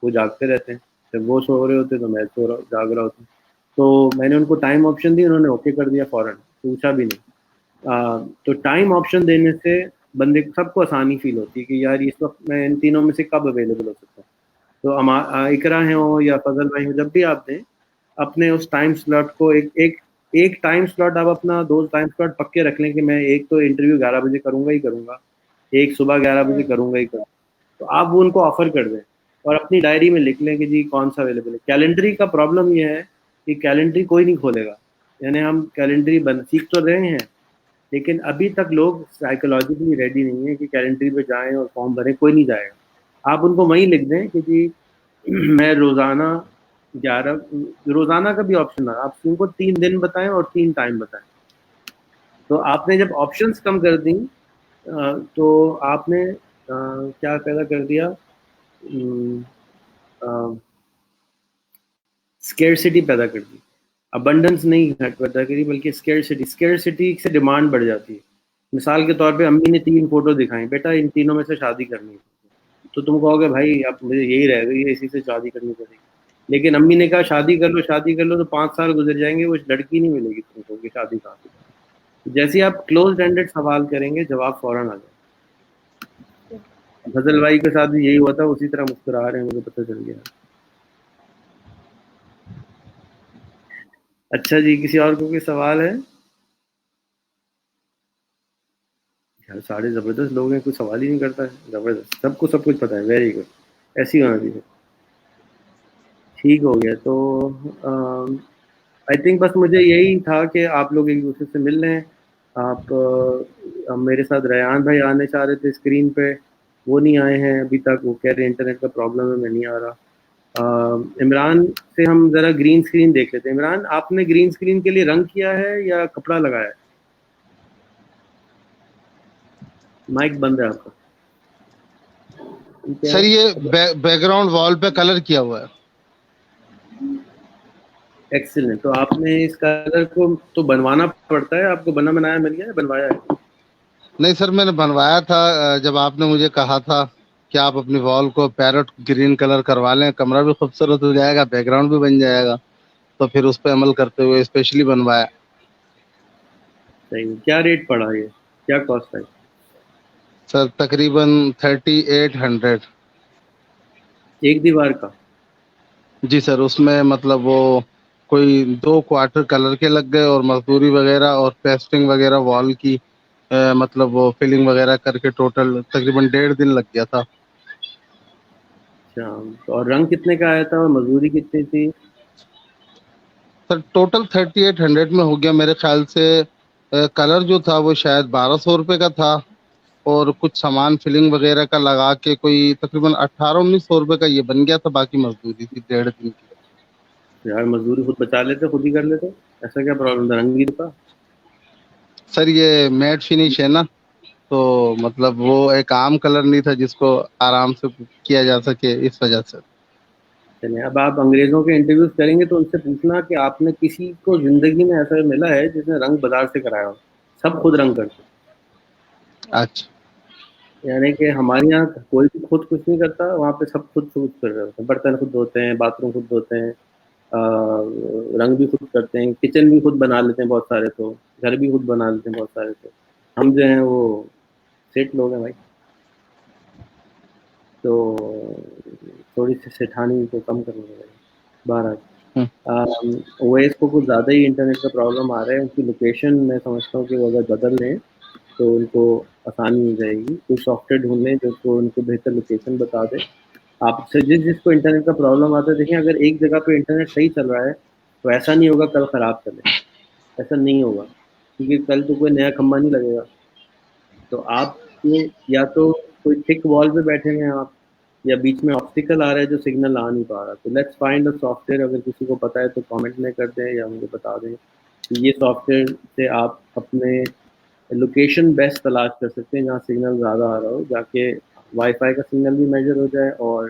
Speaker 1: وہ جاگتے رہتے ہیں, جب وہ سو رہے ہوتے تو میں جاگ رہا ہوتا ہوں. تو میں نے ان کو ٹائم آپشن دی, انہوں نے اوکے کر دیا فوراً, پوچھا بھی نہیں. تو ٹائم آپشن دینے سے بندے سب کو آسانی فیل ہوتی ہے کہ یار اس وقت میں ان تینوں میں سے کب اویلیبل ہو سکتا ہوں. تو اقرا ہیں ہو یا فضل بھائی ہو, جب بھی آپ دیں اپنے اس ٹائم سلاٹ کو ایک ٹائم سلاٹ آپ اپنا 2 ٹائم سلاٹ پکے رکھ لیں کہ میں ایک تو انٹرویو 11 بجے کروں گا ہی کروں گا, ایک صبح 11 بجے کروں گا ہی کروں گا. تو آپ وہ ان کو آفر کر دیں اور اپنی ڈائری میں لکھ لیں کہ جی کون سا اویلیبل ہے. کیلنڈری کا پرابلم یہ ہے کہ کیلنڈری کوئی نہیں کھولے گا, یعنی ہم کیلنڈری سیکھ تو رہے ہیں لیکن ابھی تک لوگ سائیکولوجیکلی ریڈی نہیں ہیں کہ کیلنڈری پہ جائیں اور فارم بھریں, کوئی نہیں جائے گا. آپ ان کو وہیں لکھ دیں کہ جی میں روزانہ کا بھی آپشن ہے, آپ ان کو 3 دن بتائیں اور 3 ٹائم بتائیں. تو آپ نے جب آپشنس کم کر دیں تو آپ نے کیا پیدا کر دیا, اسکیئرسٹی پیدا کر دی. ابنڈنس نہیں پیدا کری بلکہ اسکیئرسٹی سے ڈیمانڈ بڑھ جاتی ہے. مثال کے طور پہ امی نے 3 فوٹو دکھائیں, بیٹا ان تینوں میں سے شادی کرنی ہے, تو تم کہو گے بھائی اب مجھے یہی رہ گئی ہے, اسی سے شادی کرنی پڑے گی. لیکن امی نے کہا شادی کر لو, تو 5 سال گزر جائیں گے, وہ لڑکی نہیں ملے گی تم کو کہ شادی کہاں سے. جیسے آپ کلوز اینڈڈ سوال کریں گے جواب فوراً آ جائے. فضل بھائی کے ساتھ بھی یہی ہوا تھا, اسی طرح مسکرا رہے ہیں, مجھے پتہ چل گیا. اچھا جی, کسی اور کو کوئی سوال ہے؟ یار سارے زبردست لوگ ہیں, کوئی سوال ہی نہیں کرتا ہے. زبردست, سب کو سب کچھ پتہ ہے, ویری گڈ, ایسی ہونا چاہیے. ٹھیک ہو گیا. تو آئی تھنک بس مجھے یہی تھا کہ آپ لوگ ایک دوسرے سے مل لیں. آپ میرے ساتھ ریان بھائی آنے چاہ رہے تھے اسکرین پہ, وہ نہیں آئے ہیں ابھی تک, وہ کہہ رہے ہیں انٹرنیٹ کا پرابلم ہے, میں نہیں آ رہا. عمران سے ہم ذرا گرین اسکرین دیکھ لیتے ہیں. عمران, آپ نے گرین اسکرین کے لیے رنگ کیا ہے یا کپڑا لگایا ہے؟ مائک بند ہے آپ کا.
Speaker 4: سر یہ بیک گراؤنڈ وال پہ کلر کیا ہوا ہے.
Speaker 1: ایکسیلنٹ. تو آپ نے اس کلر کو تو بنوانا پڑتا ہے, آپ کو بنا بنایا مل گیا ہے, بنوایا ہے؟
Speaker 4: نہیں سر, میں نے بنوایا تھا. جب آپ نے مجھے کہا تھا کہ آپ اپنی وال کو پیرٹ گرین کلر کروا لیں, کمرہ بھی خوبصورت ہو جائے گا, بیک گراؤنڈ بھی بن جائے گا, تو پھر اس پہ عمل کرتے ہوئے اسپیشلی بنوایا.
Speaker 1: صحیح. کیا ریٹ پڑا یہ, کیا کاسٹ ہے؟
Speaker 4: سر تقریباً 3800.
Speaker 1: ایک دیوار کا؟
Speaker 4: جی سر, اس میں مطلب وہ کوئی 2 کوارٹر کلر کے لگ گئے, اور مزدوری وغیرہ اور پیسٹنگ وغیرہ وال کی مطلب وہ فلنگ وغیرہ کر کے ٹوٹل تقریباً 1.5 دن لگ گیا تھا.
Speaker 1: اچھا, اور رنگ کتنے کا آیا تھا اور مزدوری کتنی تھی؟
Speaker 4: سر ٹوٹل 3800 میں ہو گیا میرے خیال سے. کلر جو تھا وہ شاید 1200 روپے کا تھا, اور کچھ سامان فلنگ وغیرہ کا لگا کے کوئی تقریباً 1800-1900 روپے کا یہ بن گیا تھا. باقی مزدوری تھی 1.5 دن کی.
Speaker 1: یار مزدوری خود بچا لیتے, خود ہی کر لیتے, ایسا کیا پرابلم تھا؟ رنگ کا
Speaker 4: سر یہ میٹ فنش ہے نا, تو مطلب وہ ایک عام کلر نہیں تھا جس کو آرام سے کیا جا سکے, اس وجہ سے.
Speaker 1: چلیں, اب آپ انگریزوں کے انٹرویوز کریں گے تو ان سے پوچھنا کہ آپ نے کسی کو زندگی میں ایسا ملا ہے جس نے رنگ بازار سے کرایا ہو؟ سب خود رنگ کرتے.
Speaker 4: اچھا,
Speaker 1: یعنی کہ ہمارے یہاں کوئی بھی خود کچھ نہیں کرتا, وہاں پہ سب خود کر رہے ہوتے ہیں. برتن خود دھوتے ہیں, باتھ روم خود دھوتے ہیں, رنگ بھی خود کرتے ہیں, کچن بھی خود بنا لیتے ہیں بہت سارے, تو گھر بھی خود بنا لیتے ہیں بہت سارے. تو ہم جو ہیں وہ سیٹ لوگ ہیں بھائی, تو تھوڑی سی سیٹھانی کو کم کرنا پڑے گا. بہرحال اویس کو کچھ زیادہ ہی انٹرنیٹ کا پرابلم آ رہا ہے. ان کی لوکیشن میں سمجھتا ہوں کہ وہ اگر بدل لیں تو ان کو آسانی ہو جائے گی. کوئی سافٹ ویئر ڈھونڈ لیں جو کو ان کو بہتر لوکیشن بتا دے. آپ سے جس کو انٹرنیٹ کا پرابلم آتا ہے, دیکھیں اگر ایک جگہ پہ انٹرنیٹ صحیح چل رہا ہے تو ایسا نہیں ہوگا کل خراب چلے, ایسا نہیں ہوگا, کیونکہ کل تو کوئی نیا کھمبا نہیں لگے گا. تو آپ کے یا تو کوئی تھک وال پہ بیٹھے ہیں آپ, یا بیچ میں آبسٹیکل آ رہا ہے جو سگنل آ نہیں پا رہا. تو let's find a soft where, اگر کسی کو پتا ہے تو کامنٹ میں کر دیں یا مجھے بتا دیں کہ یہ سافٹ ویئر سے آپ اپنے لوکیشن بیسٹ تلاش کر سکتے ہیں جہاں سگنل زیادہ آ رہا ہو, جا کے وائی فائی کا سگنل بھی میجر ہو جائے اور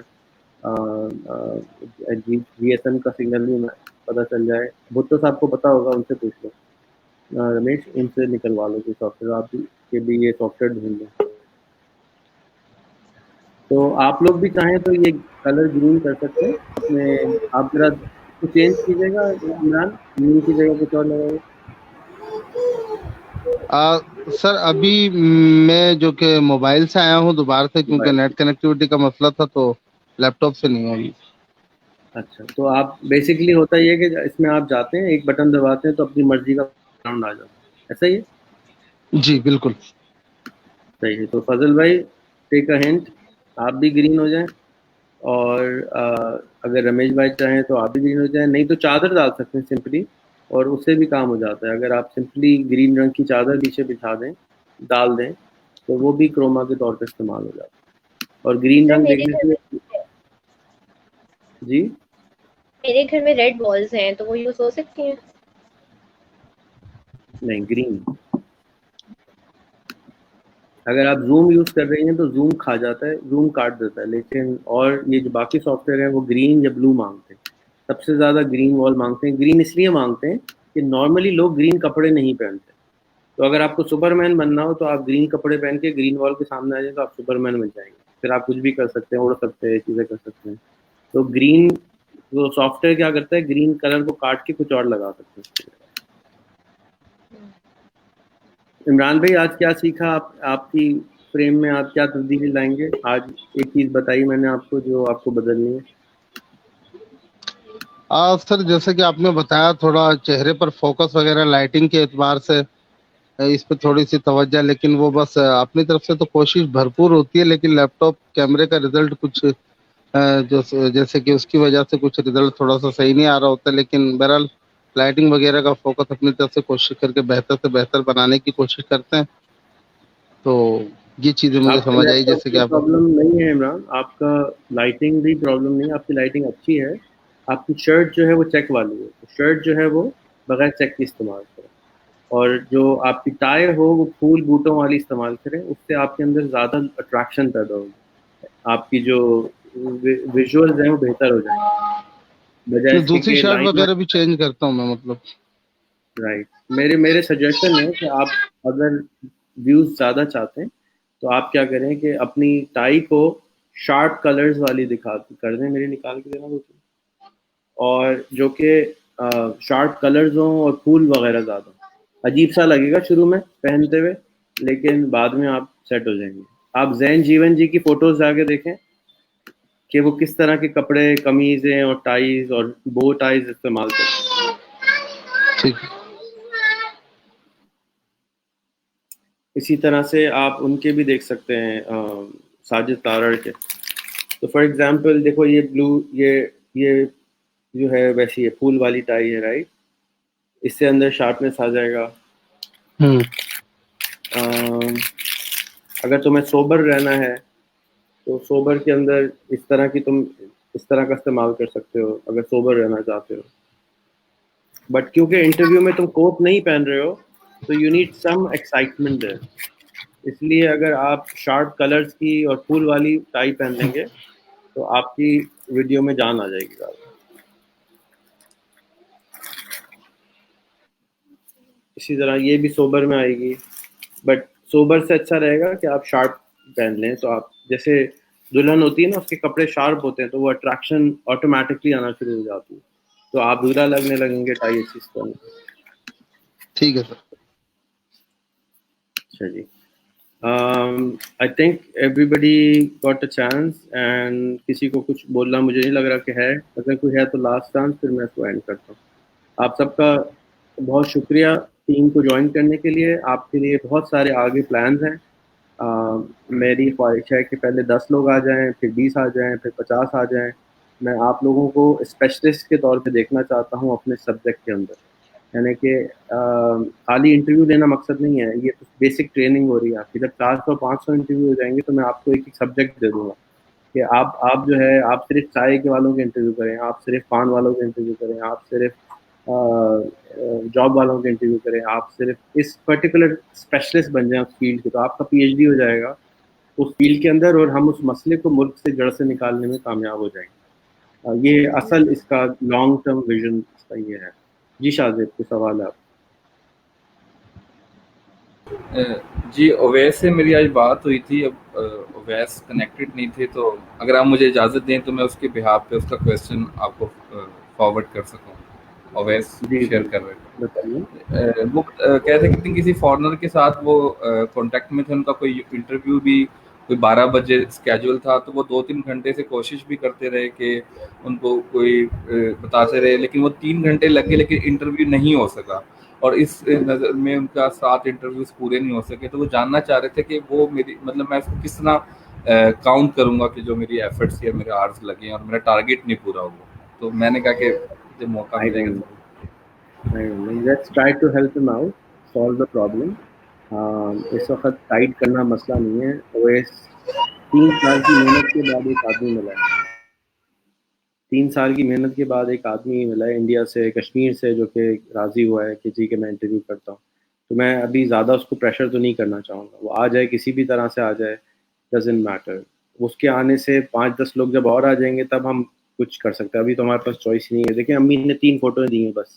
Speaker 1: جی ایس ایم کا سگنل بھی پتہ چل جائے. بھٹو صاحب کو پتہ ہوگا, ان سے پوچھ لو, رمیش ان سے نکلوا لو کہ سافٹ ویئر آپ بھی یہ سافٹ ویئر ڈھونڈ لیں. تو آپ لوگ بھی چاہیں تو یہ کلر گرین کر سکتے ہیں اس میں. آپ ذرا چینج کیجیے گا عمران, گرین کی جگہ کچھ اور لگائیے.
Speaker 4: سر ابھی میں جو کہ موبائل سے آیا ہوں دوبارہ سے, کیونکہ نیٹ کنیکٹیوٹی کا مسئلہ تھا, تو لیپ ٹاپ سے نہیں ہوگی.
Speaker 1: اچھا, تو آپ بیسکلی ہوتا یہ کہ اس میں آپ جاتے ہیں, ایک بٹن دباتے ہیں تو اپنی مرضی کا ساؤنڈ آ جاتا ہے, ایسا ہی ہے؟
Speaker 4: جی بالکل
Speaker 1: صحیح ہے. تو فضل بھائی ٹیک اے ہنٹ, آپ بھی گرین ہو جائیں, اور اگر رمیش بھائی چاہیں تو آپ بھی گرین ہو جائیں, نہیں تو چادر ڈال سکتے ہیں سمپلی, اور اس سے بھی کام ہو جاتا ہے. اگر آپ سمپلی گرین رنگ کی چادر پیچھے بچھا دیں, ڈال دیں, تو وہ بھی کروما کے طور پہ استعمال ہو جاتا ہے. اور گرین رنگ دیکھ لیجیے. جی
Speaker 6: میرے گھر میں ریڈ والز ہیں تو وہ یوز ہو سکتی ہیں؟
Speaker 1: نہیں, گرین. اگر آپ زوم یوز کر رہی ہیں تو زوم کھا جاتا ہے, زوم کاٹ دیتا ہے, لیکن اور یہ جو باقی سافٹ ویئر ہیں وہ گرین یا بلو مانگتے ہیں. سب سے زیادہ گرین وال مانگتے ہیں. گرین اس لیے مانگتے ہیں کہ نارملی لوگ گرین کپڑے نہیں پہنتے. تو اگر آپ کو سپر مین بننا ہو تو آپ گرین کپڑے پہن کے گرین وال کے سامنے آ جائیں تو آپ سپر مین بن جائیں گے. پھر آپ کچھ بھی کر سکتے ہیں, اڑ سکتے ہیں, چیزیں کر سکتے ہیں. تو گرین وہ سافٹ ویئر کیا کرتا ہے, گرین کلر کو کاٹ کے کچھ اور لگا سکتے ہیں. عمران بھائی آج کیا سیکھا آپ کی فریم میں, آپ کیا تبدیلی لائیں گے آج؟ ایک چیز بتائی میں نے آپ کو جو آپ کو بدلنی ہے.
Speaker 4: سر جیسے کہ آپ نے بتایا, تھوڑا چہرے پر فوکس وغیرہ لائٹنگ کے اعتبار سے اس پہ تھوڑی سی توجہ, لیکن وہ بس اپنی طرف سے تو کوشش بھرپور ہوتی ہے, لیکن لیپ ٹاپ کیمرے کا رزلٹ کچھ جیسے کہ اس کی وجہ سے کچھ رزلٹ تھوڑا سا صحیح نہیں آ رہا ہوتا. لیکن بہرحال لائٹنگ وغیرہ کا فوکس اپنی طرف سے کوشش کر کے بہتر سے بہتر بنانے کی کوشش کرتے ہیں. تو یہ چیزیں مجھے
Speaker 1: آپ کا
Speaker 4: سمجھ
Speaker 1: لیپ
Speaker 4: آئی,
Speaker 1: ٹاپ
Speaker 4: جیسے کہ
Speaker 1: کی
Speaker 4: آپ
Speaker 1: پرابلم نہیں ہے عمران, آپ کا لائٹنگ بھی پرابلم نہیں ہے, آپ کی لائٹنگ اچھی ہے. آپ کی شرٹ جو ہے وہ چیک والی ہے, شرٹ جو ہے وہ بغیر چیک کی استعمال کریں, اور جو آپ کی ٹائی ہو وہ پھول بوٹوں والی استعمال کریں. اس سے آپ کے اندر زیادہ اٹریکشن پیدا ہوگی, آپ کی جو ویژولز ہیں وہ بہتر ہو جائیں گے بجائے اس کے
Speaker 4: دوسری
Speaker 1: کہ
Speaker 4: شرٹ
Speaker 1: لائن.
Speaker 4: وغیرہ بھی چینج کرتا ہوں میں, مطلب
Speaker 1: رائٹ, میرے سجیشن ہے کہ آپ اگر ویوز زیادہ چاہتے ہیں تو آپ کیا کریں کہ اپنی ٹائی کو شارپ کلرز والی کر دیں, میری نکال کے دینا, اور جو کہ شارپ کلرز ہوں اور پھول وغیرہ زیادہ. عجیب سا لگے گا شروع میں پہنتے ہوئے, لیکن بعد میں آپ سیٹ ہو جائیں گے. آپ زین جیون جی کی فوٹوز جا کے دیکھیں کہ وہ کس طرح کے کپڑے, قمیضیں اور ٹائیز اور بو ٹائیز استعمال کرتے ہیں.
Speaker 4: ٹھیک.
Speaker 1: اسی طرح سے آپ ان کے بھی دیکھ سکتے ہیں, ساجد تارڑ کے. تو فار ایگزامپل دیکھو, یہ بلو, یہ جو ہے ویسی ہے پھول والی ٹائی ہے, رائٹ, اس سے اندر شارپنیس آ جائے گا. اگر تمہیں سوبر رہنا ہے تو سوبر کے اندر اس طرح کی تم اس طرح کا استعمال کر سکتے ہو اگر سوبر رہنا چاہتے ہو. بٹ کیونکہ انٹرویو میں تم کوٹ نہیں پہن رہے ہو تو یو نیڈ سم ایکسائٹمنٹ ہے. اس لیے اگر آپ شارپ کلرز کی اور پھول والی ٹائی پہن لیں گے تو آپ کی ویڈیو میں جان آ جائے گی. اسی طرح یہ بھی سوبر میں آئے گی, بٹ سوبر سے اچھا رہے گا کہ آپ شارپ پہن لیں. تو آپ جیسے دلہن ہوتی ہے نا, اس کے کپڑے شارپ ہوتے ہیں تو وہ اٹریکشن آٹومیٹکلی آنا شروع ہو جاتی ہے, تو آپ دلہا لگنے لگیں گے ٹائی اچھی سے.
Speaker 4: ٹھیک ہے سر.
Speaker 1: اچھا جی, I think everybody got a chance, and کسی کو کچھ بولنا مجھے نہیں لگ رہا کہ ہے. اگر کوئی ہے تو لاسٹ چانس, پھر میں اس کو اینڈ کرتا ہوں. آپ سب کا بہت شکریہ ٹیم کو جوائن کرنے کے لیے. آپ کے لیے بہت سارے آگے پلانز ہیں. میری خواہش ہے کہ پہلے 10 لوگ آ جائیں, پھر 20 آ جائیں, پھر 50 آ جائیں. میں آپ لوگوں کو اسپیشلسٹ کے طور پہ دیکھنا چاہتا ہوں اپنے سبجیکٹ کے اندر. یعنی کہ خالی انٹرویو لینا مقصد نہیں ہے, یہ بیسک ٹریننگ ہو رہی ہے آپ کی. جب 400-500 انٹرویو ہو جائیں گے تو میں آپ کو ایک ایک سبجیکٹ دے دوں گا کہ آپ جو ہے آپ صرف چائے کے والوں کے انٹرویو کریں, آپ صرف پان والوں کے انٹرویو کریں, آپ صرف جاب والوں کے انٹرویو کریں, آپ صرف اس پرٹیکولر اسپیشلسٹ بن جائیں اس فیلڈ کے. تو آپ کا پی ایچ ڈی ہو جائے گا اس فیلڈ کے اندر, اور ہم اس مسئلے کو ملک سے جڑ سے نکالنے میں کامیاب ہو جائیں گے. یہ اصل اس کا لانگ ٹرم ویژن اس کا یہ ہے. جی شاہزیب, کوئی سوال ہے آپ؟
Speaker 2: جی اویس سے میری آج بات ہوئی تھی. اب اویس کنیکٹڈ نہیں تھے, تو اگر آپ مجھے اجازت دیں تو میں اس کے بہاف پہ اس کا کویشچن آپ کو فارورڈ کر سکوں. اویس شیئر کر رہے تھے,
Speaker 1: بتائیے.
Speaker 2: وہ کہتے کہ کسی فارنر کے ساتھ وہ کانٹیکٹ میں تھے. ان کا کوئی انٹرویو بھی کوئی 12 بجے اسکیجول تھا, تو وہ 2-3 گھنٹے سے کوشش بھی کرتے رہے کہ ان کو کوئی بتاتے رہے, لیکن وہ 3 گھنٹے لگے لیکن انٹرویو نہیں ہو سکا. اور اس نظر میں ان کا 7 انٹرویوز پورے نہیں ہو سکے. تو وہ جاننا چاہ رہے تھے کہ وہ میری مطلب میں اس کو کس طرح کاؤنٹ کروں گا کہ جو میری ایفرٹس یا میرے آرز لگے ہیں اور میرا ٹارگیٹ نہیں پورا ہوا. تو میں نے کہا کہ جب موقع ملے گا
Speaker 1: Let's try to help him out, solve the problem. اس وقت ٹائٹ کرنا مسئلہ نہیں ہے. اویس 3 سال کی محنت کے بعد ایک آدمی ملا ہے. 3 سال کی محنت کے بعد ایک آدمی ملا ہے انڈیا سے, کشمیر سے, جو کہ راضی ہوا ہے کہ جی کہ میں انٹرویو کرتا ہوں. تو میں ابھی زیادہ اس کو پریشر تو نہیں کرنا چاہوں گا. وہ آ جائے, کسی بھی طرح سے آ جائے, ڈزنٹ میٹر. اس کے آنے سے 5-10 لوگ جب اور آ جائیں گے تب ہم کچھ کر سکتے ہیں. ابھی تو ہمارے پاس چوائس نہیں ہے. دیکھیں امی نے 3 فوٹویں دی ہیں بس,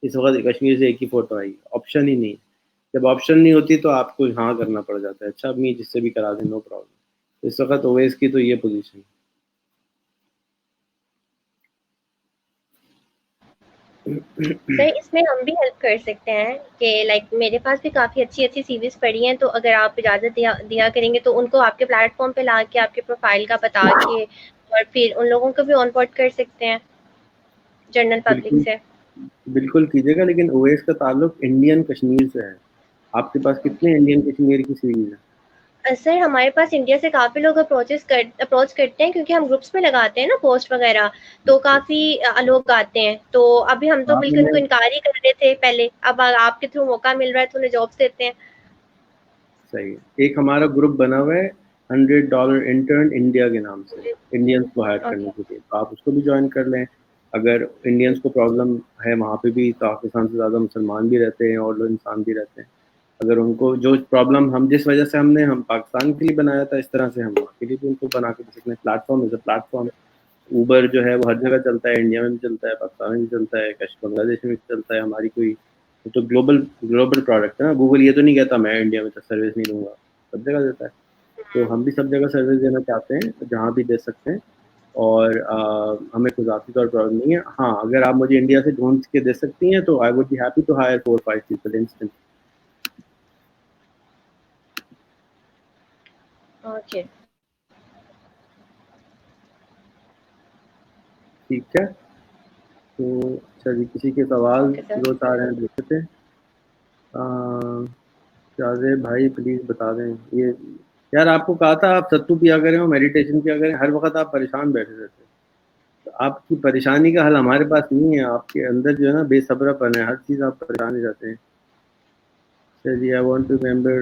Speaker 1: اس وقت کشمیر سے ایک ہی فوٹو آئی, آپشن ہی نہیں. جب آپشن نہیں ہوتی تو آپ کو ہاں کرنا پڑ جاتا ہے. اچھا امی جس سے بھی کرا دیں, نو پرابلم. اس وقت اویس کی تو یہ پوزیشن ہے.
Speaker 6: سر اس میں ہم بھی ہیلپ کر سکتے ہیں کہ لائک میرے پاس بھی کافی اچھی اچھی سی ویز پڑی ہیں, تو اگر آپ اجازت دیا کریں گے تو ان کو آپ کے پلیٹ فارم پہ لا کے آپ کے پروفائل کا بتا کے اور پھر ان لوگوں کو بھی آن بورڈ کر سکتے ہیں جنرل پبلک سے.
Speaker 1: بالکل کیجیے گا, لیکن اویس کا تعلق انڈین کشمیر سے ہے. آپ کے پاس کتنے انڈین کشمیر کی سیریز ہیں؟
Speaker 6: سر ہمارے پاس انڈیا سے کافی لوگ اپروچ کرتے ہیں, کیونکہ ہم گروپس میں لگاتے ہیں نا پوسٹ وغیرہ, تو کافی لوگ آتے ہیں. تو ابھی ہم تو بالکل ان کو انکار ہی کر رہے تھے پہلے, اب آپ کے تھرو موقع مل رہا ہے تو انہیں جابس دیتے ہیں.
Speaker 1: صحیح. ایک ہمارا گروپ بنا ہوا ہے $100 انٹرن انڈیا کے نام سے, انڈینس کو ہائر کرنے کے لیے. تو آپ اس کو بھی جوائن کر لیں. اگر انڈینس کو پرابلم ہے وہاں پہ بھی, پاکستان سے زیادہ مسلمان بھی رہتے ہیں اور لوگ انسان بھی رہتے ہیں. اگر ان کو جو پرابلم ہم جس وجہ سے ہم پاکستان کے لیے بنایا تھا, اس طرح سے ہم وہاں کے لیے بھی ان کو بنا کے دے سکتے ہیں. Plate form is a plate form. Uber جو ہے وہ ہر جگہ چلتا ہے, انڈیا میں بھی چلتا ہے, پاکستان میں بھی چلتا ہے, بنگلہ دیش میں بھی چلتا ہے. ہماری کوئی تو گلوبل پروڈکٹ ہے نا. گوگل یہ تو نہیں کہتا میں انڈیا میں سروس نہیں دوں گا, سب جگہ دیتا ہے. تو ہم بھی سب جگہ سروس دینا چاہتے ہیں, جہاں بھی دے سکتے ہیں. اور ہمیں کوئی ذاتی طور پر پرابلم نہیں ہے. ہاں اگر آپ مجھے انڈیا سے ڈھونڈ کے دے سکتی ہیں تو I would be happy to hire 4-5 people instant.
Speaker 6: Okay
Speaker 1: ٹھیک ہے. تو اچھا جی, کسی کے سوال
Speaker 6: اوکے سر.
Speaker 1: 2-4 ہیں دیکھتے تھے. شاہزیب بھائی پلیز بتا دیں. یہ یار آپ کو کہا تھا آپ ستو پیا کریں اور میڈیٹیشن کیا کریں. ہر وقت آپ پریشان بیٹھے رہتے ہیں. تو آپ کی پریشانی کا حل ہمارے پاس نہیں ہے. آپ کے اندر جو ہے نا بے صبر پن ہے, ہر چیز آپ پریشان ہی رہتے ہیں. جی I want to member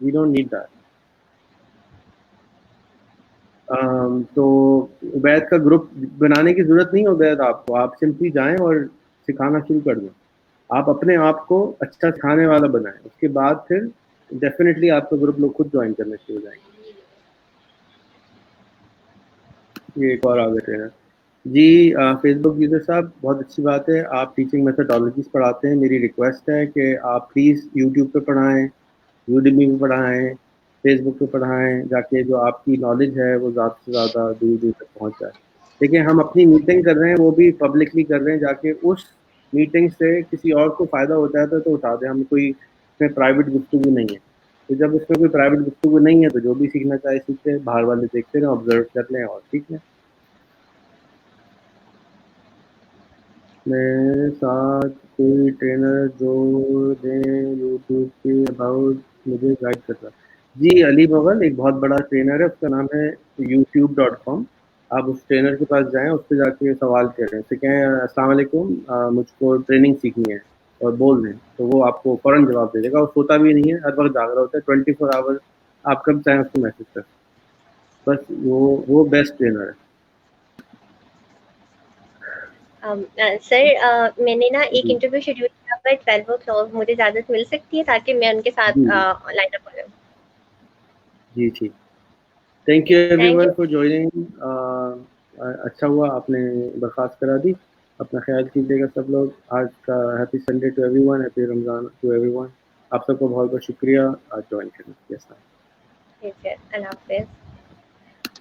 Speaker 1: We don't need that. تو عبید کا گروپ بنانے کی ضرورت نہیں ہے عبید آپ کو, آپ سمپلی جائیں اور سکھانا شروع کر دیں. آپ اپنے آپ کو اچھا سکھانے والا بنائیں, اس کے بعد پھر ڈیفینیٹلی آپ کا گروپ لوگ خود جوائن کرنے شروع ہو جائیں گے. یہ ایک اور آگے ٹرینر جی, فیس بک یوزر صاحب بہت اچھی بات ہے, آپ ٹیچنگ میتھڈالوجیز پڑھاتے ہیں. میری ریکویسٹ ہے کہ آپ پلیز یوٹیوب پہ پڑھائیں, یوڈیمی پہ پڑھائیں, فیس بک پہ پڑھائیں, جا کے جو آپ کی نالج ہے وہ زیادہ سے زیادہ دور دور تک پہنچ جائے. دیکھیں ہم اپنی میٹنگ کر رہے ہیں, وہ بھی پبلکلی کر رہے ہیں, جا کے اس میٹنگ سے کسی اور کو فائدہ ہوتا ہے تو اٹھا دیں. ہم کوئی اس میں پرائیویٹ گفتگو نہیں ہے, تو جب اس میں کوئی پرائیویٹ گفتگو نہیں ہے تو جو بھی سیکھنا چاہے سیکھتے, باہر والے دیکھتے رہیں, آبزرو کر لیں اور سیکھ لیں. میرے ساتھ کوئی ٹرینر جو دیں یوٹیوب کے اباؤٹ مجھے گائڈ کرتا. جی علی مغل ایک بہت بڑا ٹرینر ہے, اس کا نام ہے youtube.com. آپ اس ٹرینر کے پاس جائیں, اس پہ جا کے سوال کریں, اس سے کہیں السلام علیکم مجھ کو ٹریننگ سیکھنی ہے, اور بول دیں تو وہ آپ کو فوراً جواب دے دے گا. وہ سوتا بھی نہیں ہے, ہر وقت جاگ رہا ہوتا ہے, 24 آور. آپ کب چاہیں اس کو میسج کر, بس وہ بیسٹ ٹرینر ہے.
Speaker 6: سر میں نے نا ایک انٹرویو شیڈیول کیا ہوا ہے 12 o'clock, مجھے اجازت مل سکتی ہے تاکہ میں ان کے ساتھ لائن اپ کروں؟
Speaker 1: جی ٹھیک. Thank you every one for joining. اچھا ہوا آپ نے برخاست کرا دی. اپنا خیال کیجیے گا سب لوگ. آج کا happy Sunday to everyone, happy Ramzan to everyone. آپ سب کو بہت بہت شکریہ آج جوائن کرنے کے لیے.
Speaker 6: ٹھیک ہے, اللہ حافظ.